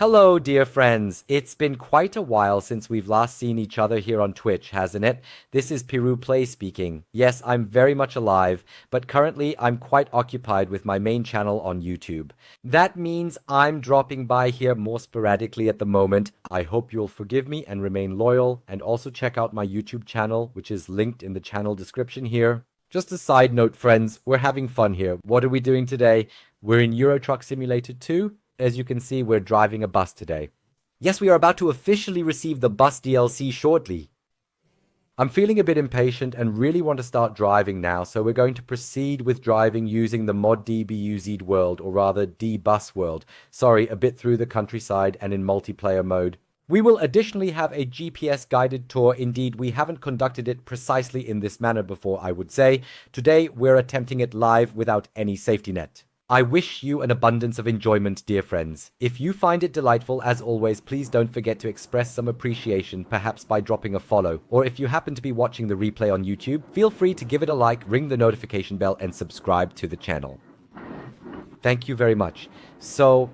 Hello, dear friends. It's been quite a while since we've last seen each other here on Twitch, hasn't it? This is PeRuPlays speaking. Yes, I'm very much alive, but currently I'm quite occupied with my main channel on YouTube. That means I'm dropping by here more sporadically at the moment. I hope you'll forgive me and remain loyal, and also check out my YouTube channel, which is linked in the channel description here. Just a side note, friends, we're having fun here. What are we doing today? We're in Euro Truck Simulator 2. As you can see, we're driving a bus today. Yes, we are about to officially receive the bus DLC shortly. I'm feeling a bit impatient and really want to start driving now, so we're going to proceed with driving using the mod DBUZ world, or rather D-Bus world. Sorry, a bit through the countryside and in multiplayer mode. We will additionally have a GPS guided tour. Indeed, we haven't conducted it precisely in this manner before, I would say. Today, we're attempting it live without any safety net. I wish you an abundance of enjoyment, dear friends. If you find it delightful, as always, please don't forget to express some appreciation, perhaps by dropping a follow. Or if you happen to be watching the replay on YouTube, feel free to give it a like, ring the notification bell, and subscribe to the channel. Thank you very much. So,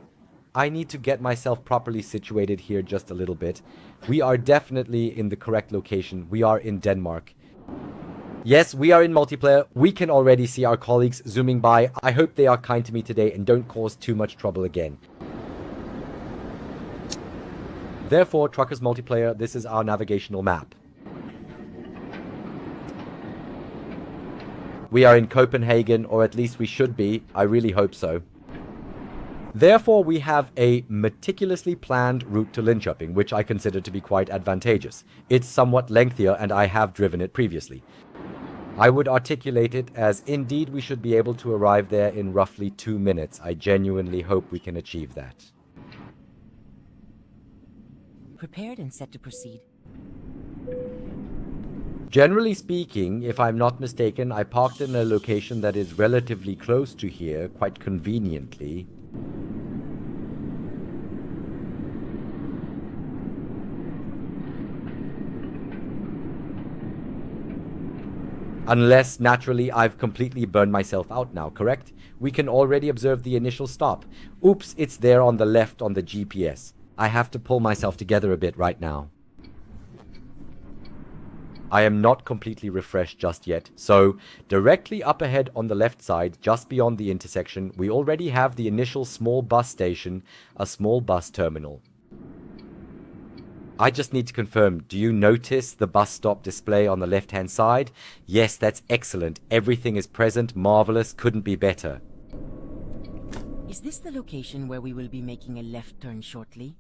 I need to get myself properly situated here just a little bit. We are definitely in the correct location. We are in Denmark. Yes, we are in multiplayer. We can already see our colleagues zooming by. I hope they are kind to me today and don't cause too much trouble again. Therefore, Truckers Multiplayer, this is our navigational map. We are in Copenhagen, or at least we should be. I really hope so. Therefore, we have a meticulously planned route to Linköping, which I consider to be quite advantageous. It's somewhat lengthier, and I have driven it previously. I would articulate it as, indeed, we should be able to arrive there in roughly 2 minutes. I genuinely hope we can achieve that. Prepared and set to proceed. Generally speaking, if I'm not mistaken, I parked in a location that is relatively close to here, quite conveniently. Unless, naturally, I've completely burned myself out now, correct? We can already observe the initial stop. Oops, it's there on the left on the GPS. I have to pull myself together a bit right now. I am not completely refreshed just yet, so directly up ahead on the left side, just beyond the intersection, we already have the initial small bus station, a small bus terminal. I just need to confirm, do you notice the bus stop display on the left-hand side? Yes, that's excellent. Everything is present, marvelous, couldn't be better. Is this the location where we will be making a left turn shortly?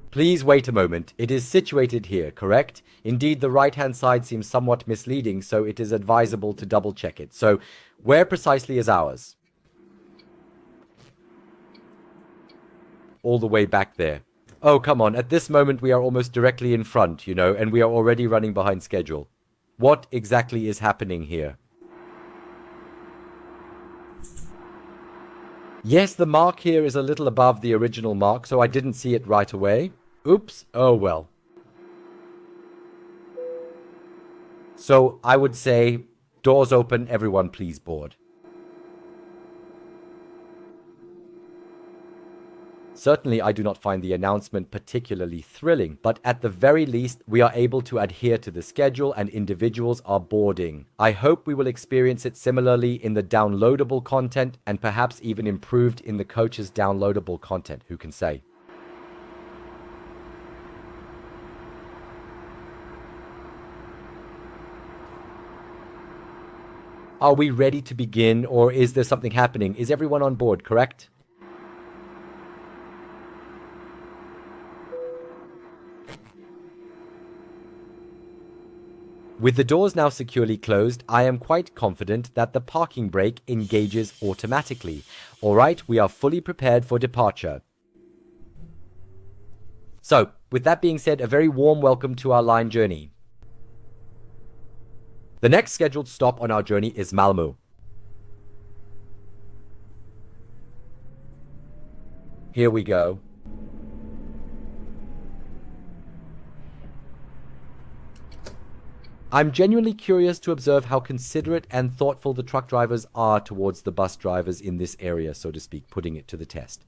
Please wait a moment. It is situated here, correct? Indeed, the right-hand side seems somewhat misleading, so it is advisable to double-check it. So, where precisely is ours? All the way back there. Oh, come on. At this moment, we are almost directly in front, you know, and we are already running behind schedule. What exactly is happening here? Yes, the mark here is a little above the original mark, so I didn't see it right away. Oops. Oh, well. So, I would say, doors open, everyone please board. Certainly, I do not find the announcement particularly thrilling, but at the very least, we are able to adhere to the schedule and individuals are boarding. I hope we will experience it similarly in the downloadable content and perhaps even improved in the coach's downloadable content, who can say? Are we ready to begin, or is there something happening? Is everyone on board, correct? With the doors now securely closed, I am quite confident that the parking brake engages automatically. Alright, we are fully prepared for departure. So, with that being said, a very warm welcome to our line journey. The next scheduled stop on our journey is Malmö. Here we go. I'm genuinely curious to observe how considerate and thoughtful the truck drivers are towards the bus drivers in this area, so to speak, putting it to the test.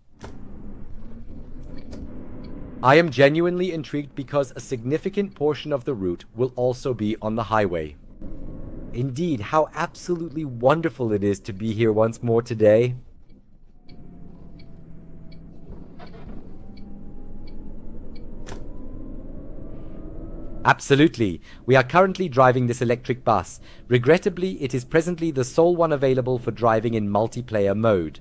I am genuinely intrigued because a significant portion of the route will also be on the highway. Indeed, how absolutely wonderful it is to be here once more today. Absolutely. We are currently driving this electric bus. Regrettably, it is presently the sole one available for driving in multiplayer mode.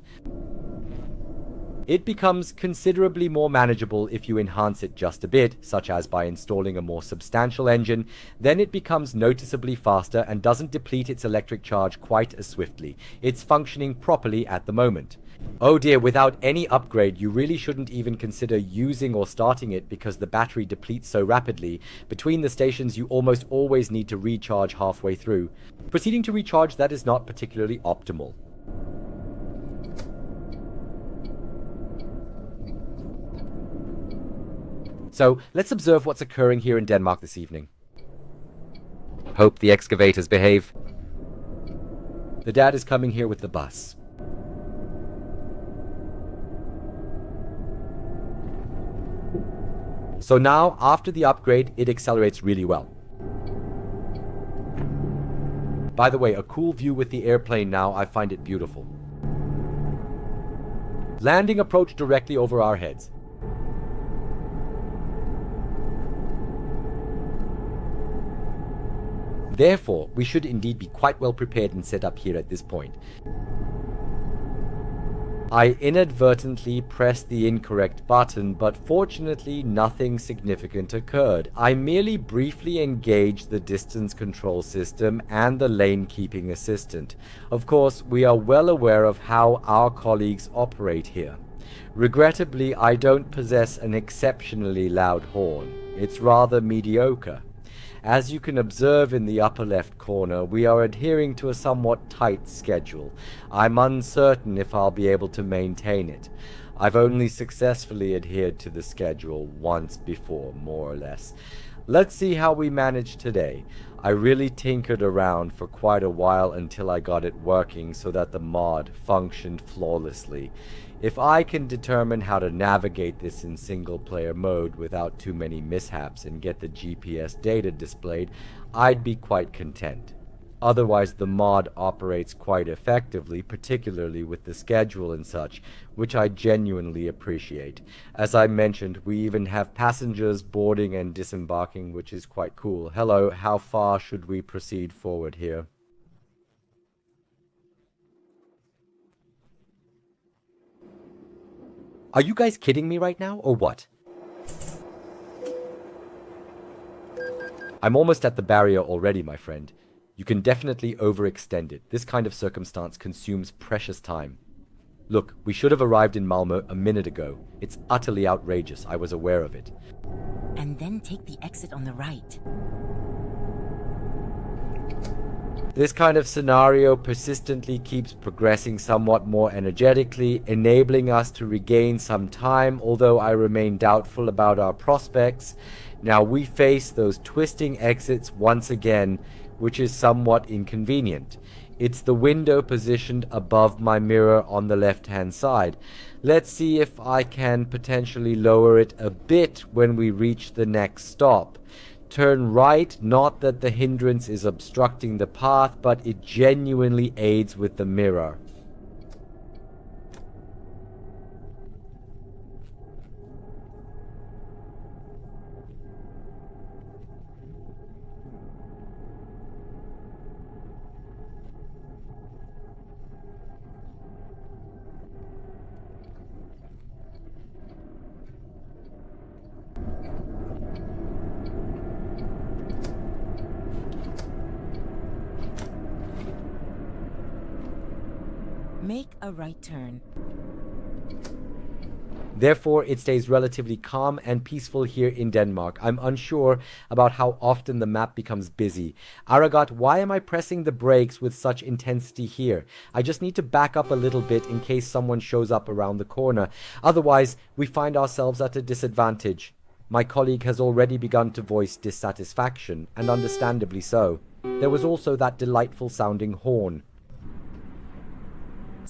It becomes considerably more manageable if you enhance it just a bit, such as by installing a more substantial engine. Then it becomes noticeably faster and doesn't deplete its electric charge quite as swiftly. It's functioning properly at the moment. Oh dear, without any upgrade, you really shouldn't even consider using or starting it because the battery depletes so rapidly. Between the stations, you almost always need to recharge halfway through. Proceeding to recharge, that is not particularly optimal. So, let's observe what's occurring here in Denmark this evening. Hope the excavators behave. The dad is coming here with the bus. So now, after the upgrade, it accelerates really well. By the way, a cool view with the airplane now, I find it beautiful. Landing approach directly over our heads. Therefore, we should indeed be quite well prepared and set up here at this point. I inadvertently pressed the incorrect button, but fortunately nothing significant occurred. I merely briefly engaged the distance control system and the lane keeping assistant. Of course, we are well aware of how our colleagues operate here. Regrettably, I don't possess an exceptionally loud horn. It's rather mediocre. As you can observe in the upper left corner, we are adhering to a somewhat tight schedule. I'm uncertain if I'll be able to maintain it. I've only successfully adhered to the schedule once before, more or less. Let's see how we manage today. I really tinkered around for quite a while until I got it working so that the mod functioned flawlessly. If I can determine how to navigate this in single-player mode without too many mishaps and get the GPS data displayed, I'd be quite content. Otherwise, the mod operates quite effectively, particularly with the schedule and such, which I genuinely appreciate. As I mentioned, we even have passengers boarding and disembarking, which is quite cool. Hello, how far should we proceed forward here? Are you guys kidding me right now, or what? I'm almost at the barrier already, my friend. You can definitely overextend it. This kind of circumstance consumes precious time. Look, we should have arrived in Malmö a minute ago. It's utterly outrageous. I was aware of it. And then take the exit on the right. This kind of scenario persistently keeps progressing somewhat more energetically, enabling us to regain some time, although I remain doubtful about our prospects. Now we face those twisting exits once again, which is somewhat inconvenient. It's the window positioned above my mirror on the left-hand side. Let's see if I can potentially lower it a bit when we reach the next stop. Turn right, not that the hindrance is obstructing the path, but it genuinely aids with the mirror. Make a right turn. Therefore, it stays relatively calm and peaceful here in Denmark. I'm unsure about how often the map becomes busy. Aragot, why am I pressing the brakes with such intensity here? I just need to back up a little bit in case someone shows up around the corner. Otherwise, we find ourselves at a disadvantage. My colleague has already begun to voice dissatisfaction, and understandably so. There was also that delightful sounding horn.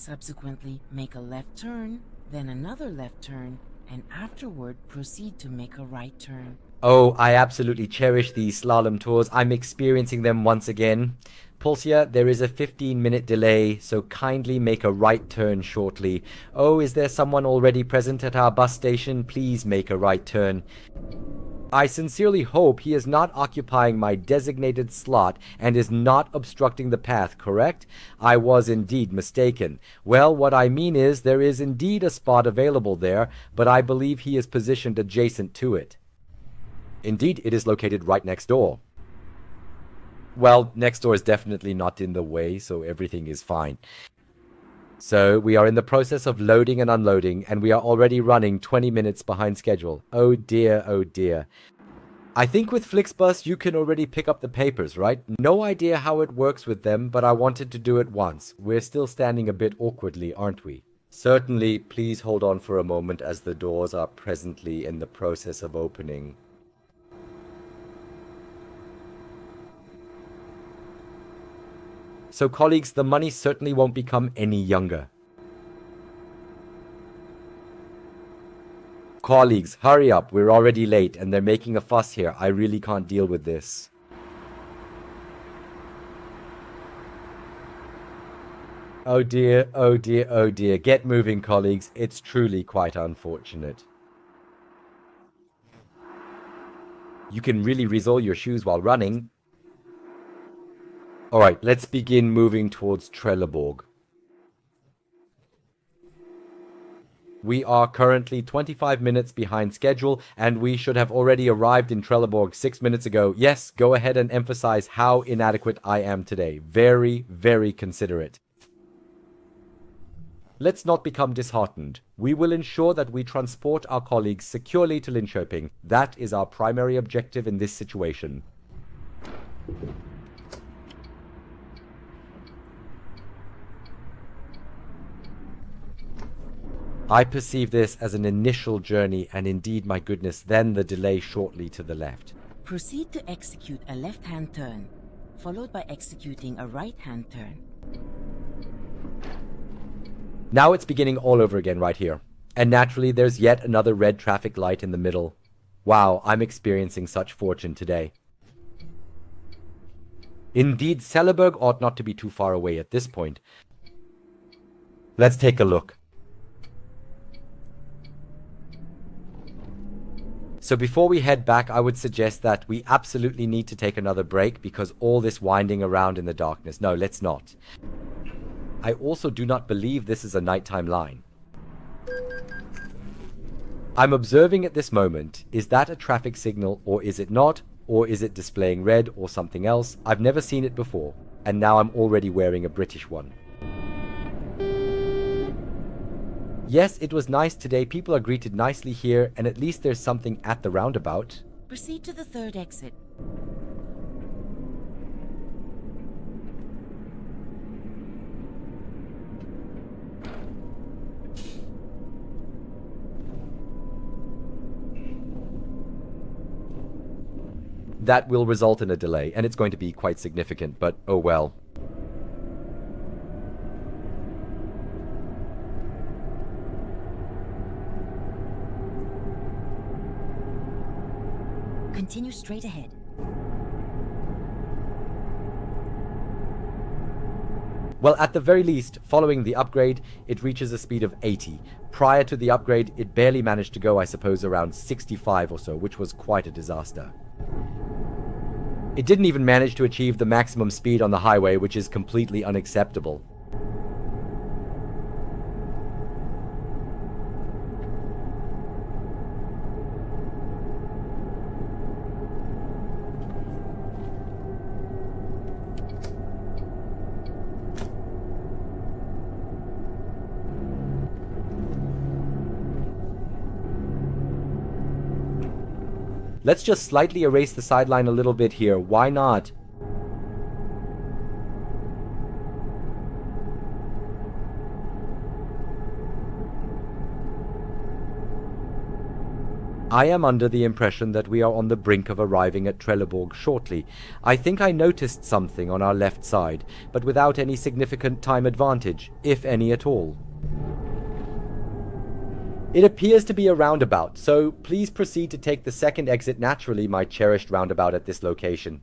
Subsequently, make a left turn, then another left turn, and afterward proceed to make a right turn. Oh, I absolutely cherish these slalom tours. I'm experiencing them once again. Pulsia, there is a 15-minute delay, so kindly make a right turn shortly. Oh, is there someone already present at our bus station? Please make a right turn. I sincerely hope he is not occupying my designated slot and is not obstructing the path, correct? I was indeed mistaken. Well, what I mean is there is indeed a spot available there, but I believe he is positioned adjacent to it. Indeed, it is located right next door. Well, next door is definitely not in the way, so everything is fine. So, we are in the process of loading and unloading, and we are already running 20 minutes behind schedule. Oh dear, oh dear. I think with Flixbus you can already pick up the papers, right? No idea how it works with them, but I wanted to do it once. We're still standing a bit awkwardly, aren't we? Certainly, please hold on for a moment as the doors are presently in the process of opening. So colleagues, the money certainly won't become any younger. Colleagues, hurry up, we're already late and they're making a fuss here. I really can't deal with this. Oh dear, oh dear, oh dear. Get moving, colleagues. It's truly quite unfortunate. You can really resole your shoes while running. Alright, let's begin moving towards Trelleborg. We are currently 25 minutes behind schedule, and we should have already arrived in Trelleborg 6 minutes ago. Yes, go ahead and emphasize how inadequate I am today. Very, very considerate. Let's not become disheartened. We will ensure that we transport our colleagues securely to Linköping. That is our primary objective in this situation. I perceive this as an initial journey, and indeed, my goodness, then the delay shortly to the left. Proceed to execute a left-hand turn, followed by executing a right-hand turn. Now it's beginning all over again right here. And naturally, there's yet another red traffic light in the middle. Wow, I'm experiencing such fortune today. Indeed, Selleberg ought not to be too far away at this point. Let's take a look. So before we head back, I would suggest that we absolutely need to take another break because all this winding around in the darkness. No, let's not. I also do not believe this is a nighttime line. I'm observing at this moment, is that a traffic signal or is it not? Or is it displaying red or something else? I've never seen it before, and now I'm already wearing a British one. Yes, it was nice today. People are greeted nicely here, and at least there's something at the roundabout. Proceed to the third exit. That will result in a delay, and it's going to be quite significant, but oh well. Continue straight ahead. Well, at the very least, following the upgrade, it reaches a speed of 80. Prior to the upgrade, it barely managed to go, I suppose, around 65 or so, which was quite a disaster. It didn't even manage to achieve the maximum speed on the highway, which is completely unacceptable. Let's just slightly erase the sideline a little bit here. Why not? I am under the impression that we are on the brink of arriving at Trelleborg shortly. I think I noticed something on our left side, but without any significant time advantage, if any at all. It appears to be a roundabout, so please proceed to take the second exit naturally, my cherished roundabout at this location.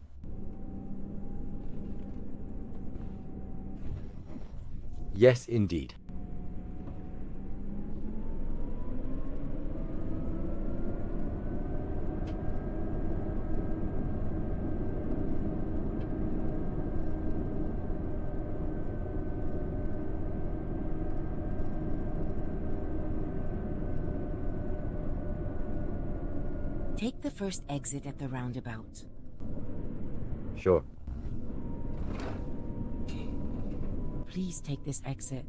Yes, indeed. Take the first exit at the roundabout. Sure. Please take this exit.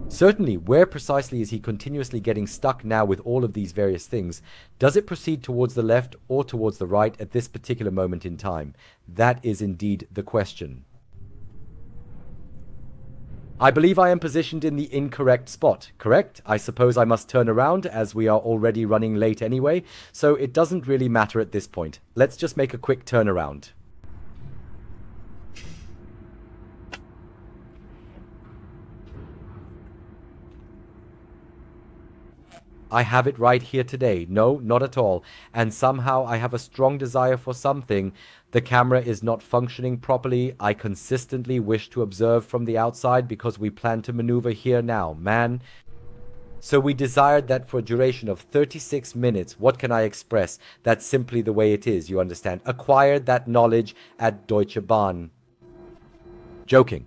Certainly, where precisely is he continuously getting stuck now with all of these various things? Does it proceed towards the left or towards the right at this particular moment in time? That is indeed the question. I believe I am positioned in the incorrect spot, correct? I suppose I must turn around as we are already running late anyway, so it doesn't really matter at this point. Let's just make a quick turnaround. I have it right here today. No, not at all. And somehow I have a strong desire for something. The camera is not functioning properly. I consistently wish to observe from the outside because we plan to maneuver here now, man. So we desired that for a duration of 36 minutes. What can I express? That's simply the way it is, you understand. Acquired that knowledge at Deutsche Bahn. Joking.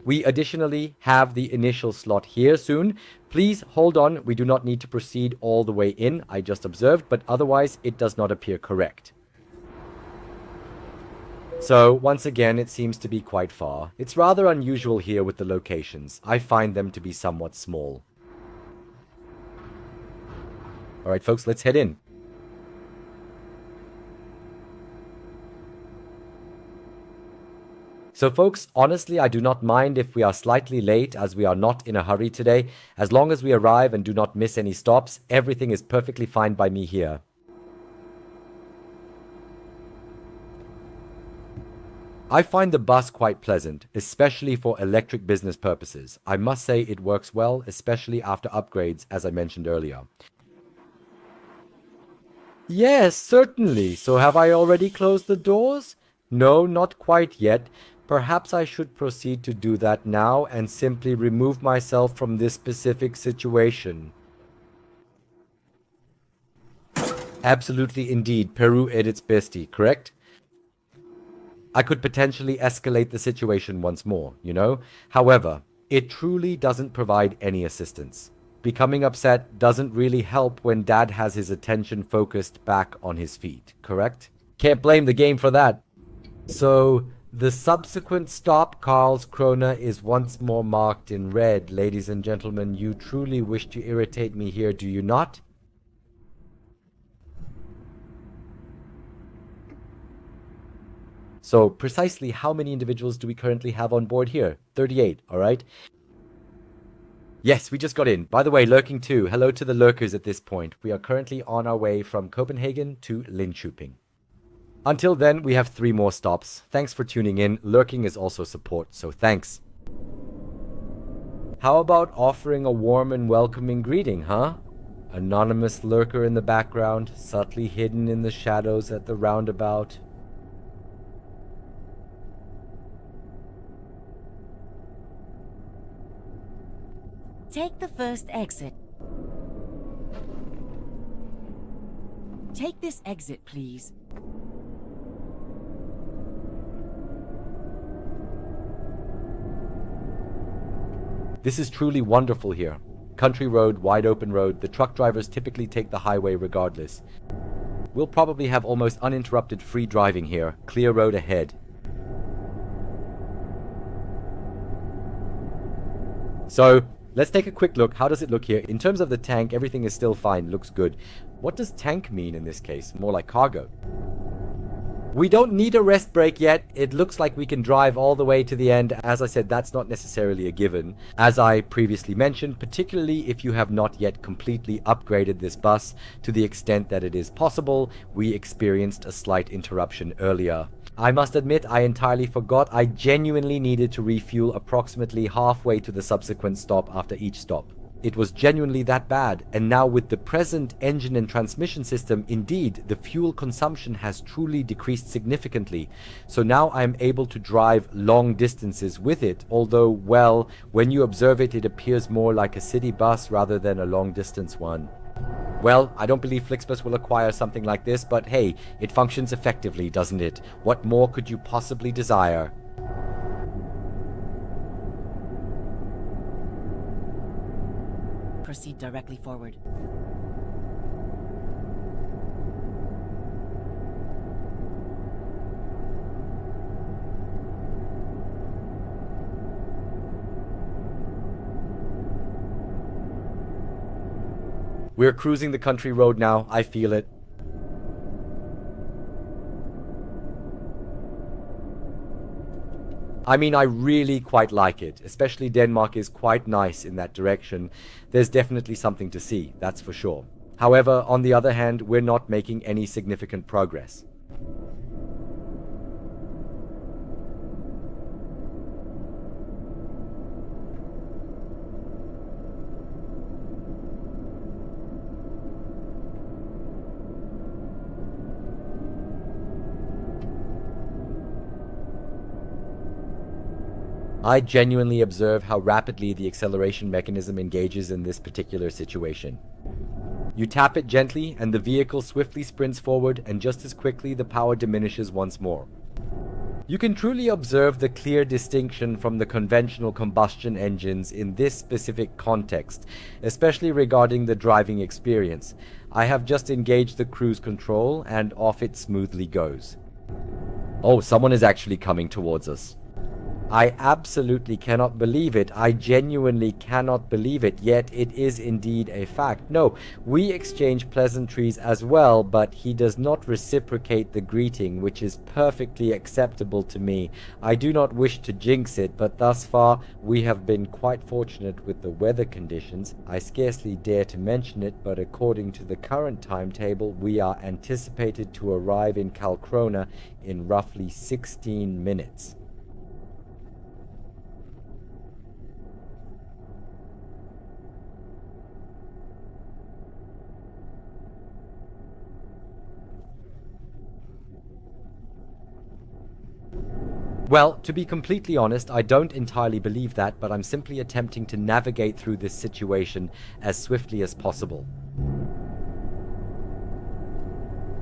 We additionally have the initial slot here soon. Please hold on, we do not need to proceed all the way in, I just observed, but otherwise it does not appear correct. So, once again, it seems to be quite far. It's rather unusual here with the locations. I find them to be somewhat small. Alright folks, let's head in. So folks, honestly, I do not mind if we are slightly late as we are not in a hurry today. As long as we arrive and do not miss any stops, everything is perfectly fine by me here. I find the bus quite pleasant, especially for electric business purposes. I must say it works well, especially after upgrades, as I mentioned earlier. Yes, certainly. So have I already closed the doors? No, not quite yet. Perhaps I should proceed to do that now and simply remove myself from this specific situation. Absolutely indeed, Peru at its bestie, correct? I could potentially escalate the situation once more, you know? However, it truly doesn't provide any assistance. Becoming upset doesn't really help when Dad has his attention focused back on his feet, correct? Can't blame the game for that. So, the subsequent stop, Karlskrona, is once more marked in red. Ladies and gentlemen, you truly wish to irritate me here, do you not? So, precisely how many individuals do we currently have on board here? 38, alright? Yes, we just got in. By the way, lurking too. Hello to the lurkers at this point. We are currently on our way from Copenhagen to Linköping. Until then, we have 3 more stops. Thanks for tuning in. Lurking is also support, so thanks. How about offering a warm and welcoming greeting, huh? Anonymous lurker in the background, subtly hidden in the shadows at the roundabout. Take the first exit. Take this exit, please. This is truly wonderful here. Country road, wide open road, the truck drivers typically take the highway regardless. We'll probably have almost uninterrupted free driving here. Clear road ahead. So, let's take a quick look. How does it look here? In terms of the tank, everything is still fine. Looks good. What does tank mean in this case? More like cargo. We don't need a rest break yet. It looks like we can drive all the way to the end. As I said, that's not necessarily a given. As I previously mentioned, particularly if you have not yet completely upgraded this bus to the extent that it is possible, we experienced a slight interruption earlier. I must admit, I entirely forgot. I genuinely needed to refuel approximately halfway to the subsequent stop after each stop. It was genuinely that bad, and now with the present engine and transmission system, indeed, the fuel consumption has truly decreased significantly. So now I'm able to drive long distances with it, although, well, when you observe it, it appears more like a city bus rather than a long distance one. Well, I don't believe Flixbus will acquire something like this, but hey, it functions effectively, doesn't it? What more could you possibly desire? Proceed directly forward. We're cruising the country road now. I feel it. I mean, I really quite like it. Especially Denmark is quite nice in that direction. There's definitely something to see, that's for sure. However, on the other hand, we're not making any significant progress. I genuinely observe how rapidly the acceleration mechanism engages in this particular situation. You tap it gently and the vehicle swiftly sprints forward, and just as quickly the power diminishes once more. You can truly observe the clear distinction from the conventional combustion engines in this specific context, especially regarding the driving experience. I have just engaged the cruise control and off it smoothly goes. Oh, someone is actually coming towards us. I absolutely cannot believe it. I genuinely cannot believe it, yet it is indeed a fact. No, we exchange pleasantries as well, but he does not reciprocate the greeting, which is perfectly acceptable to me. I do not wish to jinx it, but thus far we have been quite fortunate with the weather conditions. I scarcely dare to mention it, but according to the current timetable, we are anticipated to arrive in Kalkrona in roughly 16 minutes. Well, to be completely honest, I don't entirely believe that, but I'm simply attempting to navigate through this situation as swiftly as possible.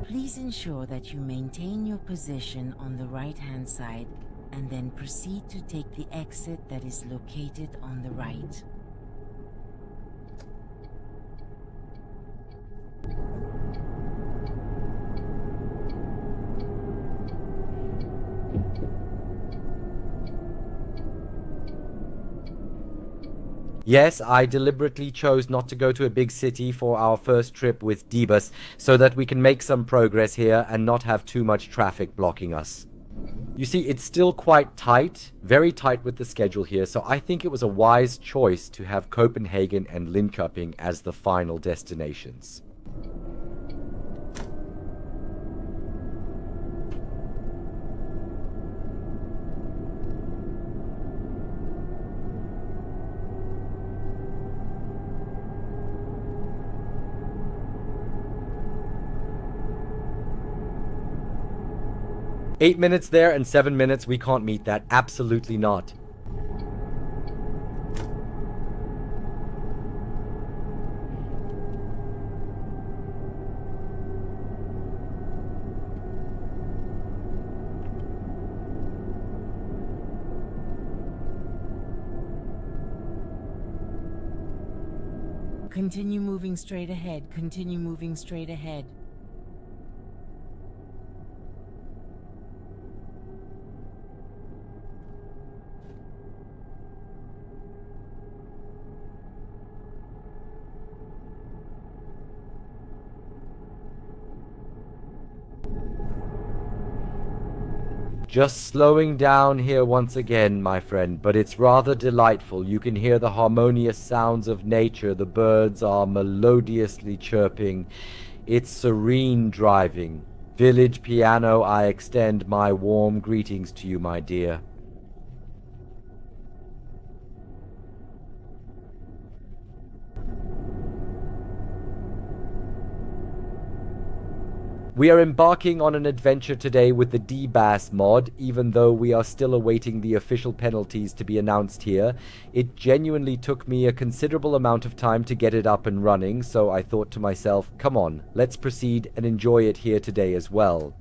Please ensure that you maintain your position on the right-hand side and then proceed to take the exit that is located on the right. Yes, I deliberately chose not to go to a big city for our first trip with Debus, so that we can make some progress here and not have too much traffic blocking us. You see, it's still quite tight, very tight with the schedule here, so I think it was a wise choice to have Copenhagen and Linköping as the final destinations. Eight minutes there and 7 minutes, we can't meet that. Absolutely not. Continue moving straight ahead. Continue moving straight ahead. Just slowing down here once again, my friend, but it's rather delightful. You can hear the harmonious sounds of nature. The birds are melodiously chirping. It's serene driving. Village piano, I extend my warm greetings to you, my dear. We are embarking on an adventure today with the D-Bass mod, even though we are still awaiting the official penalties to be announced here. It genuinely took me a considerable amount of time to get it up and running, so I thought to myself, come on, let's proceed and enjoy it here today as well.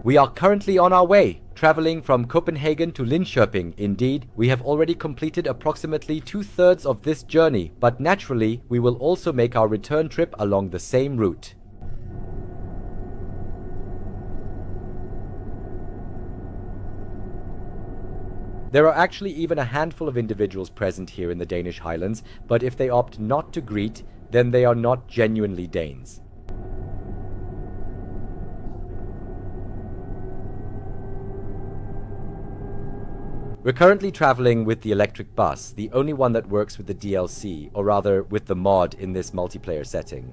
We are currently on our way, traveling from Copenhagen to Linköping. Indeed, we have already completed approximately 2/3 of this journey, but naturally, we will also make our return trip along the same route. There are actually even a handful of individuals present here in the Danish Highlands, but if they opt not to greet, then they are not genuinely Danes. We're currently traveling with the electric bus, the only one that works with the DLC, or rather with the mod in this multiplayer setting.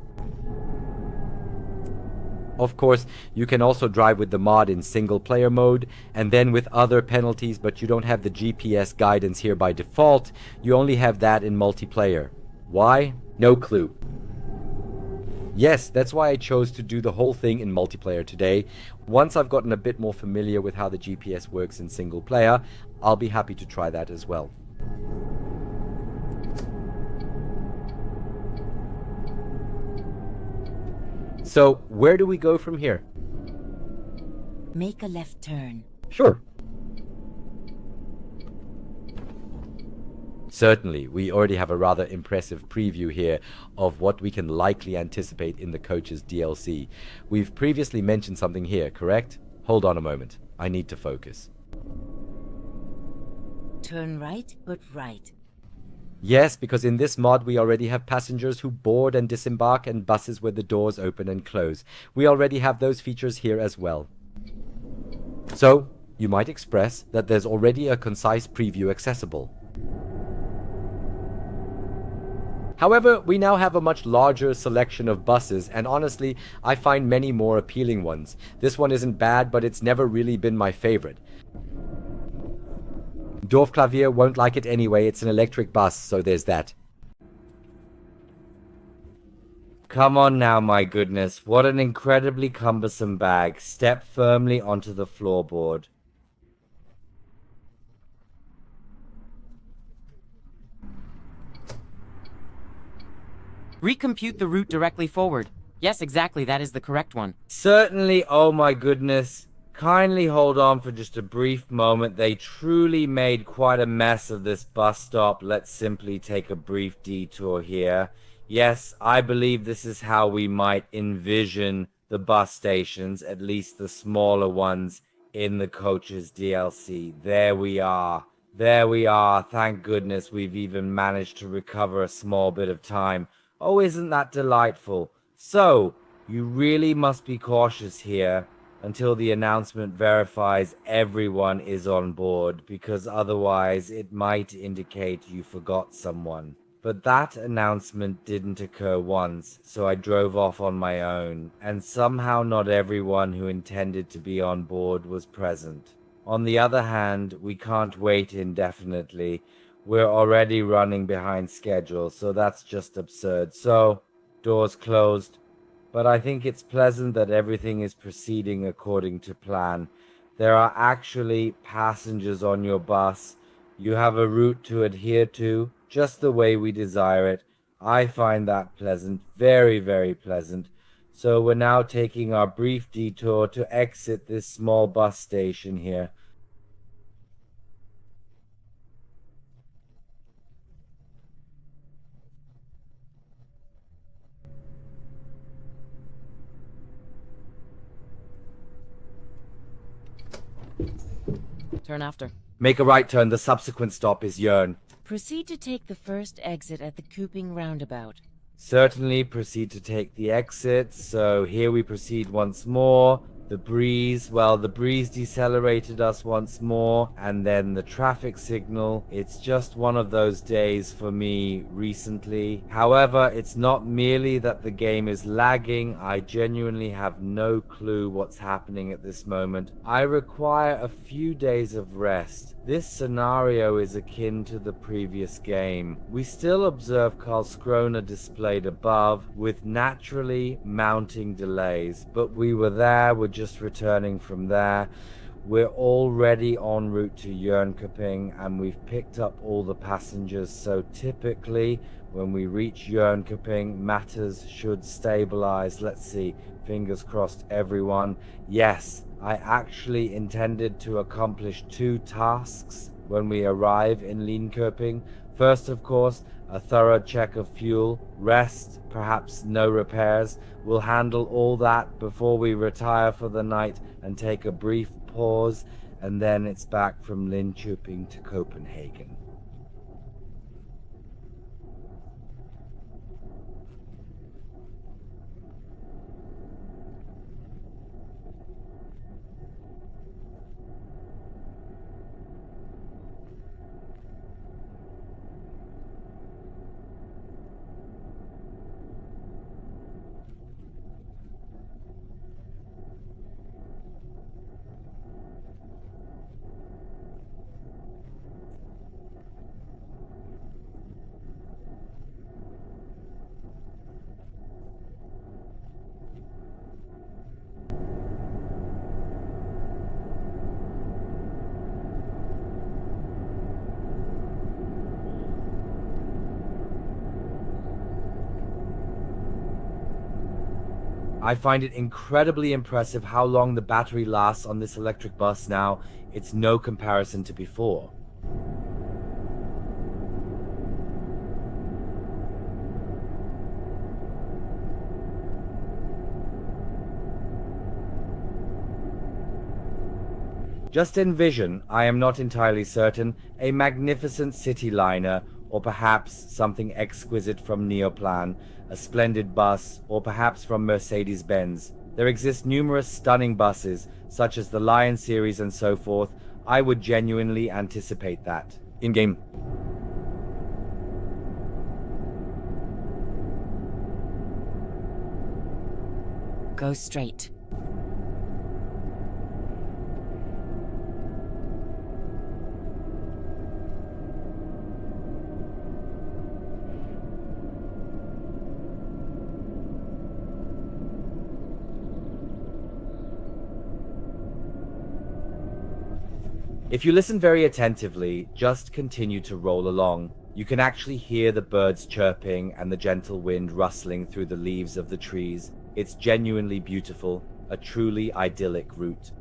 Of course, you can also drive with the mod in single player mode, and then with other penalties, but you don't have the GPS guidance here by default, you only have that in multiplayer. Why? No clue. Yes, that's why I chose to do the whole thing in multiplayer today. Once I've gotten a bit more familiar with how the GPS works in single player, I'll be happy to try that as well. So, where do we go from here? Make a left turn. Sure. Certainly, we already have a rather impressive preview here of what we can likely anticipate in the coach's DLC. We've previously mentioned something here, correct? Hold on a moment. I need to focus. Turn right, but right. Yes, because in this mod we already have passengers who board and disembark and buses where the doors open and close. We already have those features here as well. So, you might express that there's already a concise preview accessible. However, we now have a much larger selection of buses, and honestly, I find many more appealing ones. This one isn't bad, but it's never really been my favorite. Dorfklavier won't like it anyway, it's an electric bus, so there's that. Come on now, my goodness, what an incredibly cumbersome bag. Step firmly onto the floorboard. Recompute the route directly forward. Yes, exactly, that is the correct one. Certainly, oh my goodness. Kindly hold on for just a brief moment. They truly made quite a mess of this bus stop. Let's simply take a brief detour here. Yes, I believe this is how we might envision the bus stations, at least the smaller ones in the coach's DLC. There we are. There we are. Thank goodness we've even managed to recover a small bit of time. Oh, isn't that delightful? So, you really must be cautious here until the announcement verifies everyone is on board, because otherwise it might indicate you forgot someone. But that announcement didn't occur once, so I drove off on my own, and somehow not everyone who intended to be on board was present. On the other hand, we can't wait indefinitely. We're already running behind schedule, so that's just absurd. So, doors closed. But I think it's pleasant that everything is proceeding according to plan. There are actually passengers on your bus. You have a route to adhere to, just the way we desire it. I find that pleasant, very, very pleasant. So we're now taking our brief detour to exit this small bus station here. Turn after. Make a right turn. The subsequent stop is Jörn. Proceed to take the first exit at the Kuping roundabout. Certainly proceed to take the exit. So here we proceed once more. The breeze, well, the breeze decelerated us once more, and then the traffic signal. It's just one of those days for me recently. However, it's not merely that the game is lagging. I genuinely have no clue what's happening at this moment. I require a few days of rest. This scenario is akin to the previous game. We still observe Karlskrona displayed above, with naturally mounting delays, but we were there, we're just returning from there. We're already en route to Jönköping, and we've picked up all the passengers, so typically when we reach Jönköping, matters should stabilize. Let's see, fingers crossed everyone. Yes, I actually intended to accomplish 2 tasks when we arrive in Linköping. First, of course, a thorough check of fuel, rest, perhaps no repairs. We'll handle all that before we retire for the night and take a brief pause, and then it's back from Linköping to Copenhagen. I find it incredibly impressive how long the battery lasts on this electric bus now. It's no comparison to before. Just envision, I am not entirely certain, a magnificent city liner, or perhaps something exquisite from Neoplan, a splendid bus, or perhaps from Mercedes-Benz. There exist numerous stunning buses, such as the Lion series and so forth. I would genuinely anticipate that. In-game. Go straight. If you listen very attentively, just continue to roll along. You can actually hear the birds chirping and the gentle wind rustling through the leaves of the trees. It's genuinely beautiful, a truly idyllic route.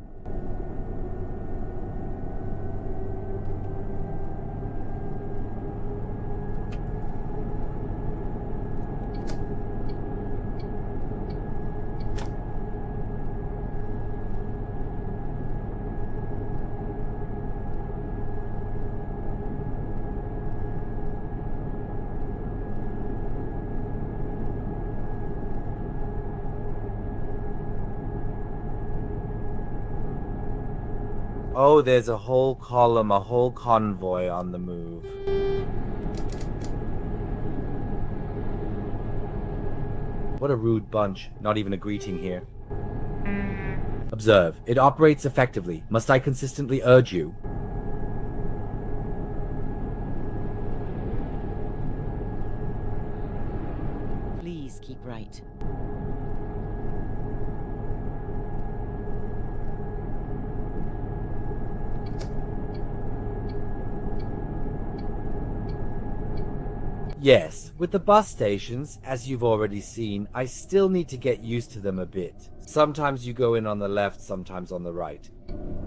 Oh, there's a whole column, a whole convoy on the move. What a rude bunch. Not even a greeting here. Observe. It operates effectively. Must I consistently urge you? Please keep right. Yes, with the bus stations, as you've already seen, I still need to get used to them a bit. Sometimes you go in on the left, sometimes on the right.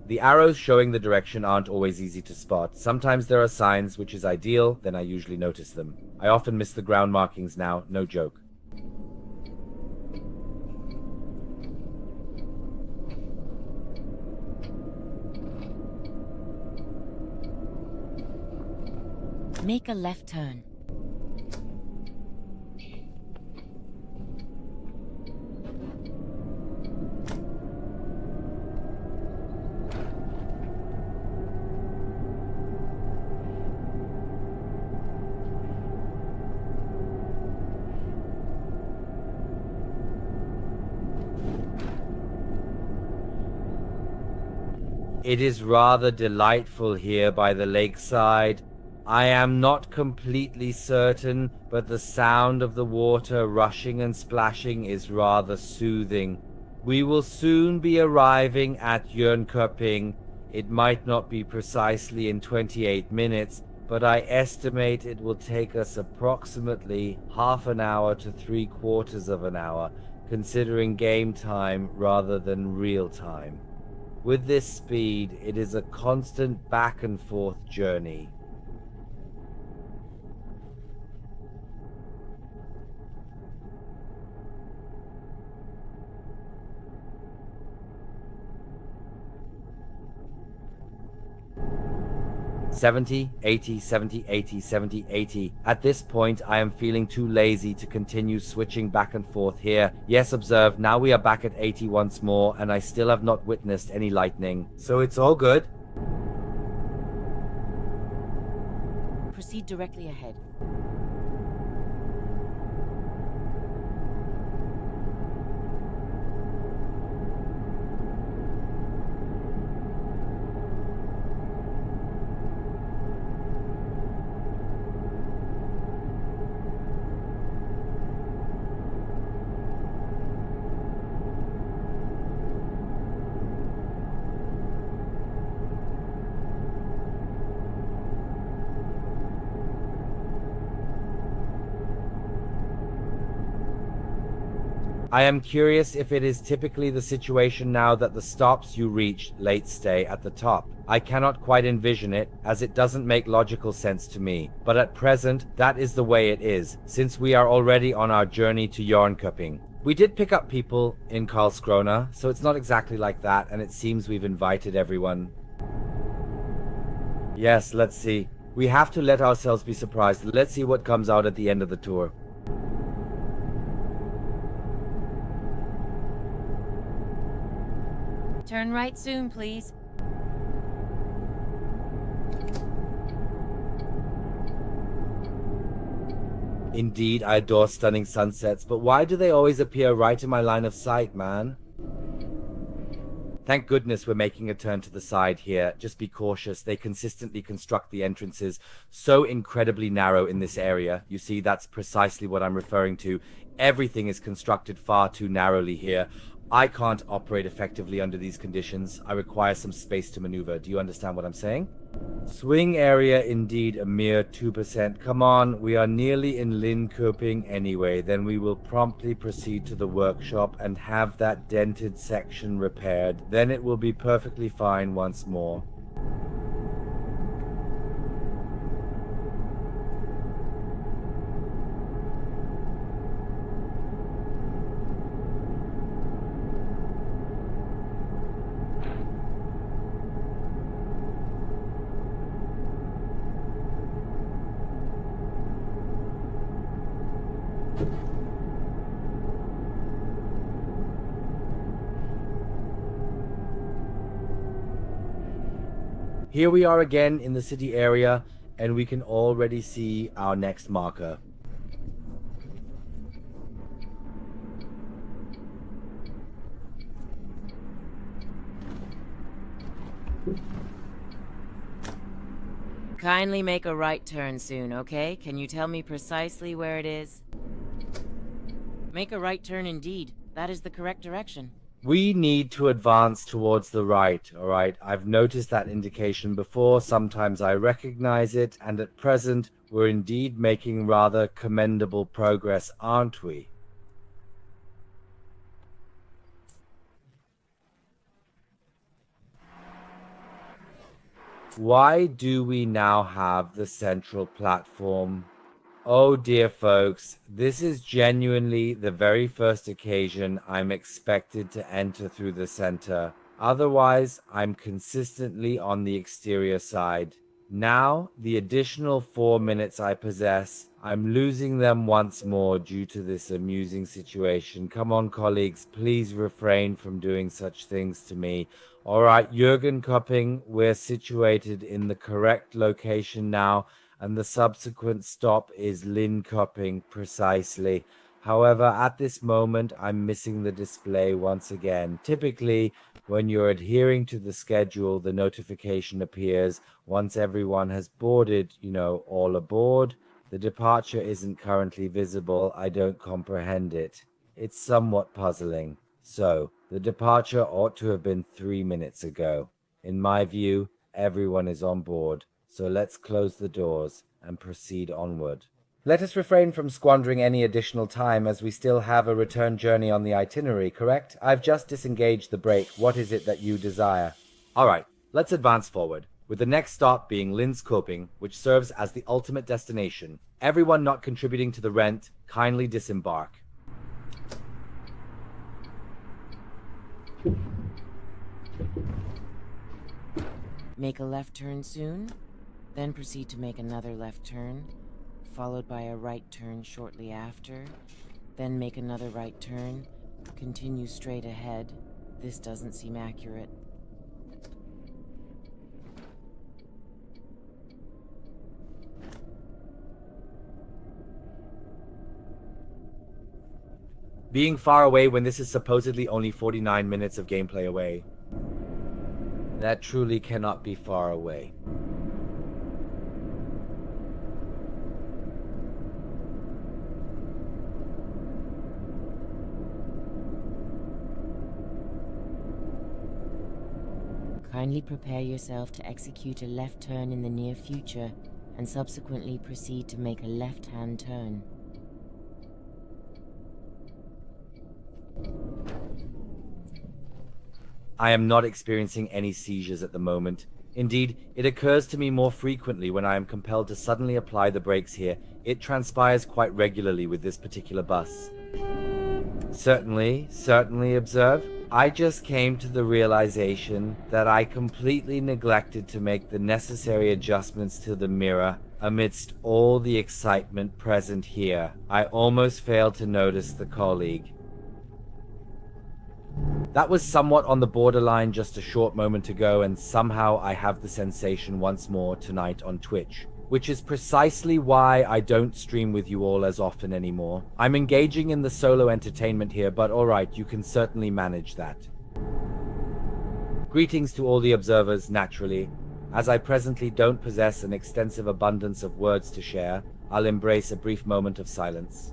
The arrows showing the direction aren't always easy to spot. Sometimes there are signs, which is ideal, then I usually notice them. I often miss the ground markings now, no joke. Make a left turn. It is rather delightful here by the lakeside. I am not completely certain, but the sound of the water rushing and splashing is rather soothing. We will soon be arriving at Jönköping. It might not be precisely in 28 minutes, but I estimate it will take us approximately half an hour to 3/4 of an hour, considering game time rather than real time. With this speed, it is a constant back and forth journey. "70, 80, 70, 80, 70, 80. At this point, I am feeling too lazy to continue switching back and forth here. Yes, observe, now we are back at 80 once more, and I still have not witnessed any lightning. So it's all good." Proceed directly ahead. I am curious if it is typically the situation now that the stops you reach late stay at the top. I cannot quite envision it, as it doesn't make logical sense to me, but at present, that is the way it is, since we are already on our journey to Jönköping. We did pick up people in Karlskrona, so it's not exactly like that, and it seems we've invited everyone. Yes, let's see. We have to let ourselves be surprised. Let's see what comes out at the end of the tour. Turn right soon, please. Indeed, I adore stunning sunsets, but why do they always appear right in my line of sight, man? Thank goodness we're making a turn to the side here. Just be cautious. They consistently construct the entrances so incredibly narrow in this area. You see, that's precisely what I'm referring to. Everything is constructed far too narrowly here. I can't operate effectively under these conditions. I require some space to maneuver. Do you understand what I'm saying? Swing area indeed a mere 2%. Come on, we are nearly in Linköping anyway. Then we will promptly proceed to the workshop and have that dented section repaired. Then it will be perfectly fine once more. Here we are again in the city area, and we can already see our next marker. Kindly make a right turn soon, okay? Can you tell me precisely where it is? Make a right turn indeed. That is the correct direction. We need to advance towards the right, alright? I've noticed that indication before, sometimes I recognize it, and at present, we're indeed making rather commendable progress, aren't we? Why do we now have the central platform? Oh dear folks, this is genuinely the very first occasion I'm expected to enter through the center. Otherwise, I'm consistently on the exterior side. Now, the additional 4 minutes I possess, I'm losing them once more due to this amusing situation. Come on, colleagues, please refrain from doing such things to me. Alright, Jürgen, we're situated in the correct location now, and the subsequent stop is Linköping precisely. However, at this moment, I'm missing the display once again. Typically, when you're adhering to the schedule, the notification appears once everyone has boarded, all aboard. The departure isn't currently visible. I don't comprehend it. It's somewhat puzzling. So, the departure ought to have been 3 minutes ago. In my view, everyone is on board. So let's close the doors and proceed onward. Let us refrain from squandering any additional time as we still have a return journey on the itinerary, correct? I've just disengaged the brake. What is it that you desire? All right, let's advance forward, with the next stop being Lin's Coping, which serves as the ultimate destination. Everyone not contributing to the rent, kindly disembark. Make a left turn soon, then proceed to make another left turn, followed by a right turn shortly after, then make another right turn, continue straight ahead. This doesn't seem accurate. Being far away when this is supposedly only 49 minutes of gameplay away. That truly cannot be far away. Kindly prepare yourself to execute a left turn in the near future, and subsequently proceed to make a left-hand turn. I am not experiencing any seizures at the moment. Indeed, it occurs to me more frequently when I am compelled to suddenly apply the brakes here. It transpires quite regularly with this particular bus. Certainly, observe. I just came to the realization that I completely neglected to make the necessary adjustments to the mirror amidst all the excitement present here. I almost failed to notice the colleague. That was somewhat on the borderline just a short moment ago, and somehow I have the sensation once more tonight on Twitch, which is precisely why I don't stream with you all as often anymore. I'm engaging in the solo entertainment here, but alright, you can certainly manage that. Greetings to all the observers, naturally. As I presently don't possess an extensive abundance of words to share, I'll embrace a brief moment of silence.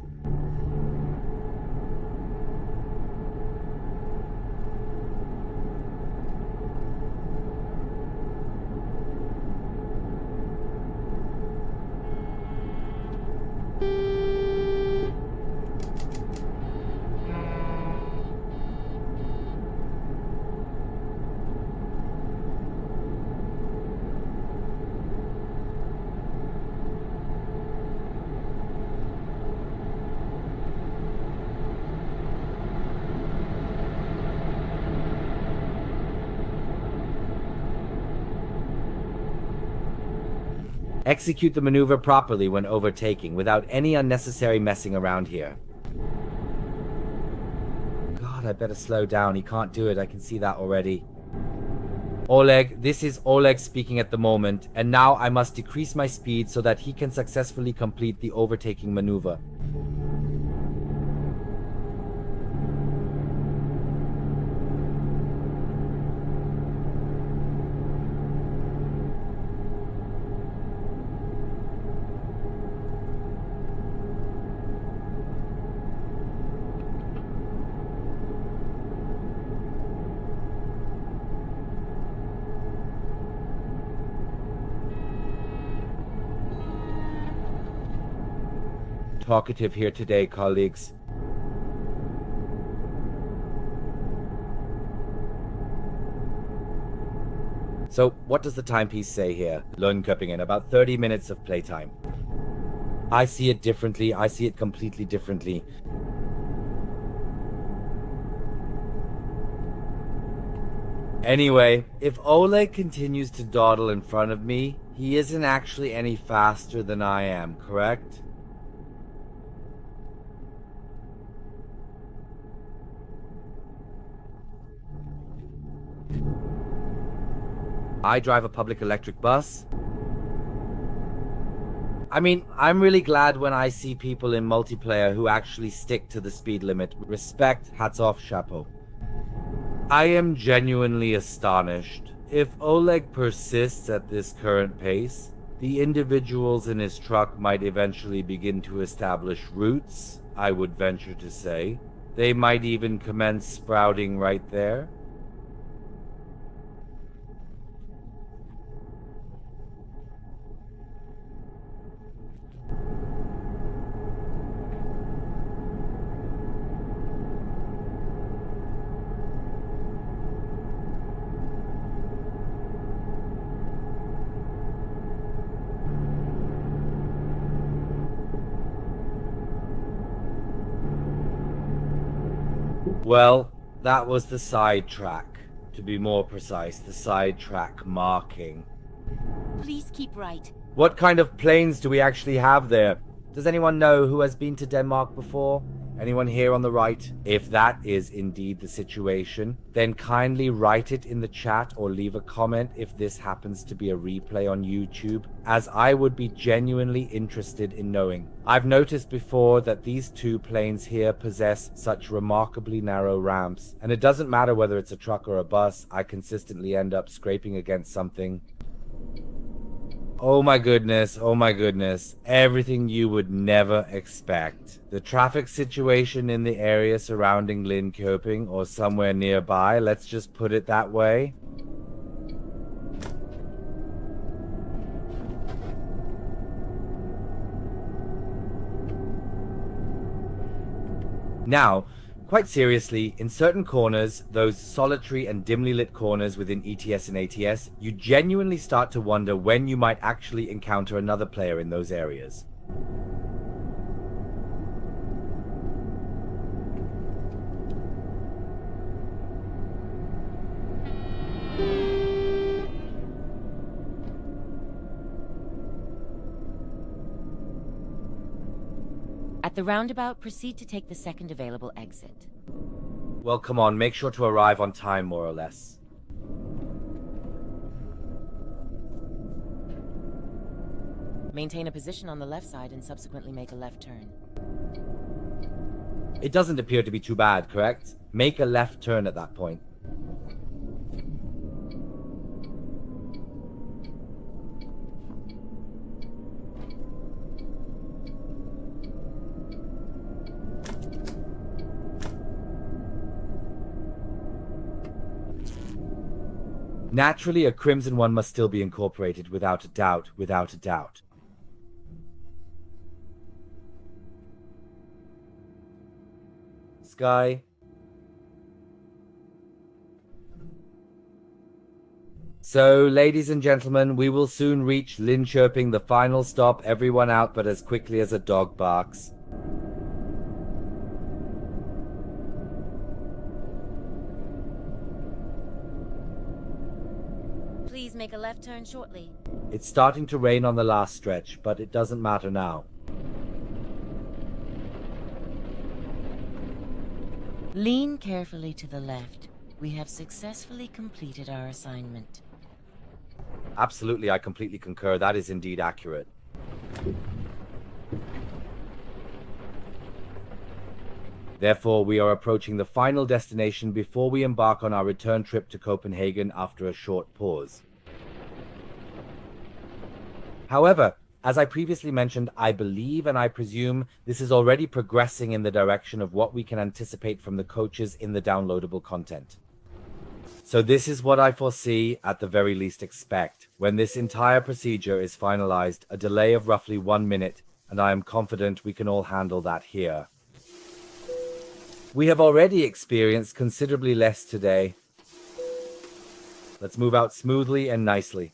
Execute the maneuver properly when overtaking, without any unnecessary messing around here. God, I better slow down. He can't do it. I can see that already. Oleg, this is Oleg speaking at the moment, and now I must decrease my speed so that he can successfully complete the overtaking maneuver. Talkative here today, colleagues. So, what does the timepiece say here? Lönnköpingen, about 30 minutes of playtime. I see it differently. I see it completely differently. Anyway, if Oleg continues to dawdle in front of me, he isn't actually any faster than I am, correct? I drive a public electric bus. I mean, I'm really glad when I see people in multiplayer who actually stick to the speed limit. Respect, hats off, chapeau. I am genuinely astonished. If Oleg persists at this current pace, the individuals in his truck might eventually begin to establish roots, I would venture to say. They might even commence sprouting right there. Well, that was the sidetrack. To be more precise, the sidetrack marking. Please keep right. What kind of planes do we actually have there? Does anyone know who has been to Denmark before? Anyone here on the right? If that is indeed the situation, then kindly write it in the chat or leave a comment if this happens to be a replay on YouTube, as I would be genuinely interested in knowing. I've noticed before that these two planes here possess such remarkably narrow ramps, and it doesn't matter whether it's a truck or a bus, I consistently end up scraping against something. Oh my goodness, everything you would never expect. The traffic situation in the area surrounding Linköping or somewhere nearby, let's just put it that way. Now, quite seriously, in certain corners, those solitary and dimly lit corners within ETS and ATS, you genuinely start to wonder when you might actually encounter another player in those areas. At the roundabout, proceed to take the second available exit. Well, come on, make sure to arrive on time, more or less. Maintain a position on the left side and subsequently make a left turn. It doesn't appear to be too bad, correct? Make a left turn at that point. Naturally, a crimson one must still be incorporated, without a doubt, without a doubt. Sky. So, ladies and gentlemen, we will soon reach Linköping, the final stop, everyone out but as quickly as a dog barks. Please make a left turn shortly. It's starting to rain on the last stretch, but it doesn't matter now. Lean carefully to the left. We have successfully completed our assignment. Absolutely, I completely concur. That is indeed accurate. Therefore, we are approaching the final destination before we embark on our return trip to Copenhagen after a short pause. However, as I previously mentioned, I believe and I presume this is already progressing in the direction of what we can anticipate from the coaches in the downloadable content. So this is what I foresee, at the very least expect, when this entire procedure is finalized, a delay of roughly 1 minute, and I am confident we can all handle that here. We have already experienced considerably less today. Let's move out smoothly and nicely.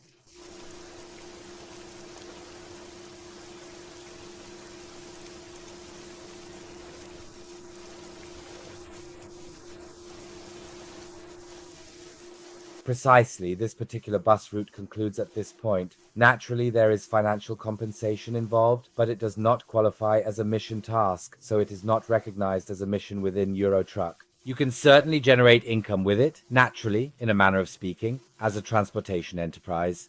Precisely, this particular bus route concludes at this point. Naturally, there is financial compensation involved, but it does not qualify as a mission task, so it is not recognized as a mission within Eurotruck. You can certainly generate income with it, naturally, in a manner of speaking, as a transportation enterprise.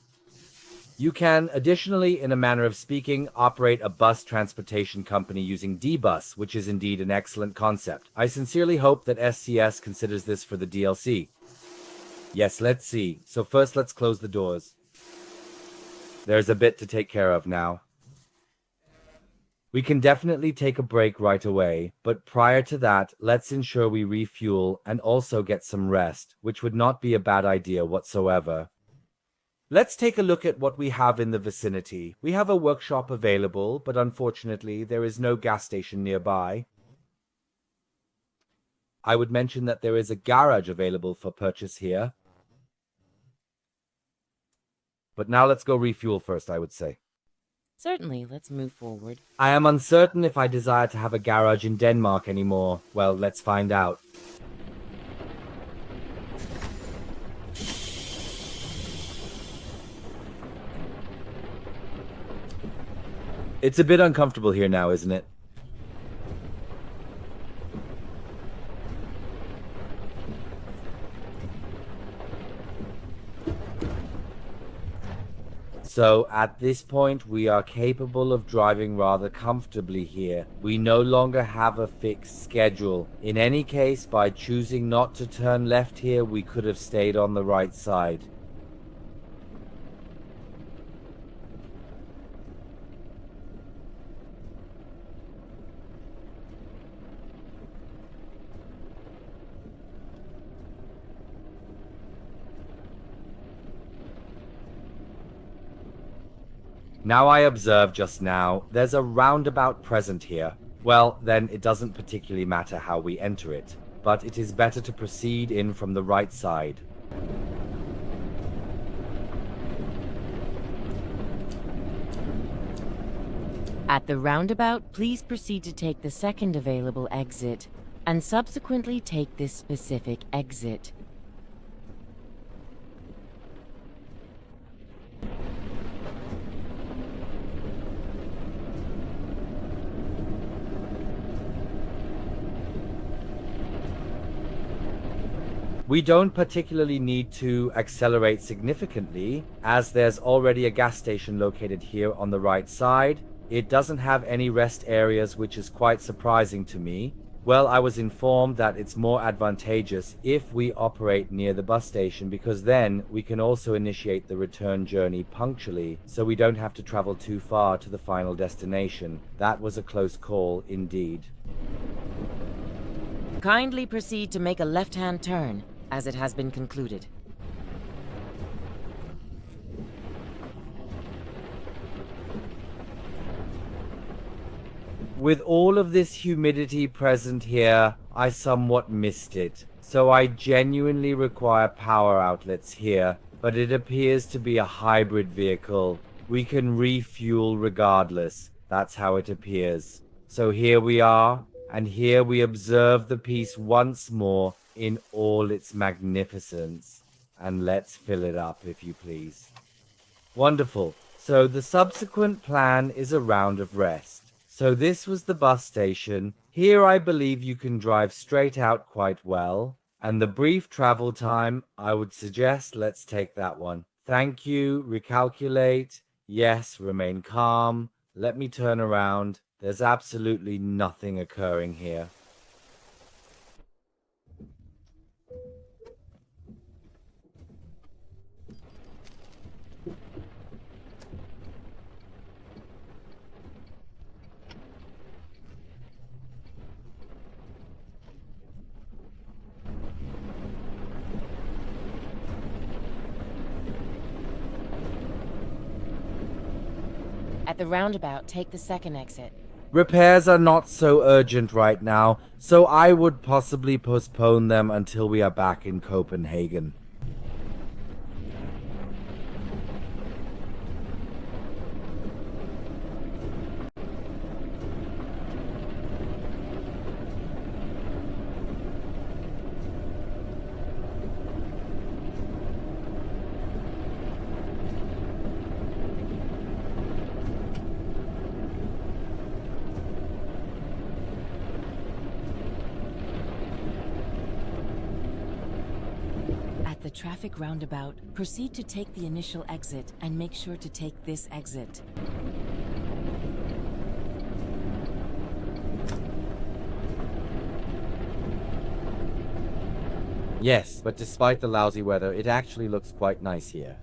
You can, additionally, in a manner of speaking, operate a bus transportation company using D-Bus, which is indeed an excellent concept. I sincerely hope that SCS considers this for the DLC. Yes, let's see. So first, let's close the doors. There's a bit to take care of now. We can definitely take a break right away, but prior to that, let's ensure we refuel and also get some rest, which would not be a bad idea whatsoever. Let's take a look at what we have in the vicinity. We have a workshop available, but unfortunately, there is no gas station nearby. I would mention that there is a garage available for purchase here. But now let's go refuel first, I would say. Certainly, let's move forward. I am uncertain if I desire to have a garage in Denmark anymore. Well, let's find out. It's a bit uncomfortable here now, isn't it? So at this point, we are capable of driving rather comfortably here. We no longer have a fixed schedule. In any case, by choosing not to turn left here, we could have stayed on the right side. Now I observe just now, there's a roundabout present here. Well, then it doesn't particularly matter how we enter it, but it is better to proceed in from the right side. At the roundabout, please proceed to take the second available exit, and subsequently take this specific exit. We don't particularly need to accelerate significantly, as there's already a gas station located here on the right side. It doesn't have any rest areas, which is quite surprising to me. Well, I was informed that it's more advantageous if we operate near the bus station, because then we can also initiate the return journey punctually, so we don't have to travel too far to the final destination. That was a close call indeed. Kindly proceed to make a left-hand turn, as it has been concluded. With all of this humidity present here, I somewhat missed it. So I genuinely require power outlets here, but it appears to be a hybrid vehicle. We can refuel regardless. That's how it appears. So here we are, and here we observe the piece once more in all its magnificence. And let's fill it up, if you please. Wonderful. So the subsequent plan is a round of rest. So this was the bus station. Here I believe you can drive straight out quite well. And the brief travel time, I would suggest let's take that one. Thank you, recalculate, yes, remain calm, let me turn around. There's absolutely nothing occurring here. At the roundabout, take the second exit. Repairs are not so urgent right now, so I would possibly postpone them until we are back in Copenhagen. At the traffic roundabout, proceed to take the initial exit and make sure to take this exit. Yes, but despite the lousy weather, it actually looks quite nice here.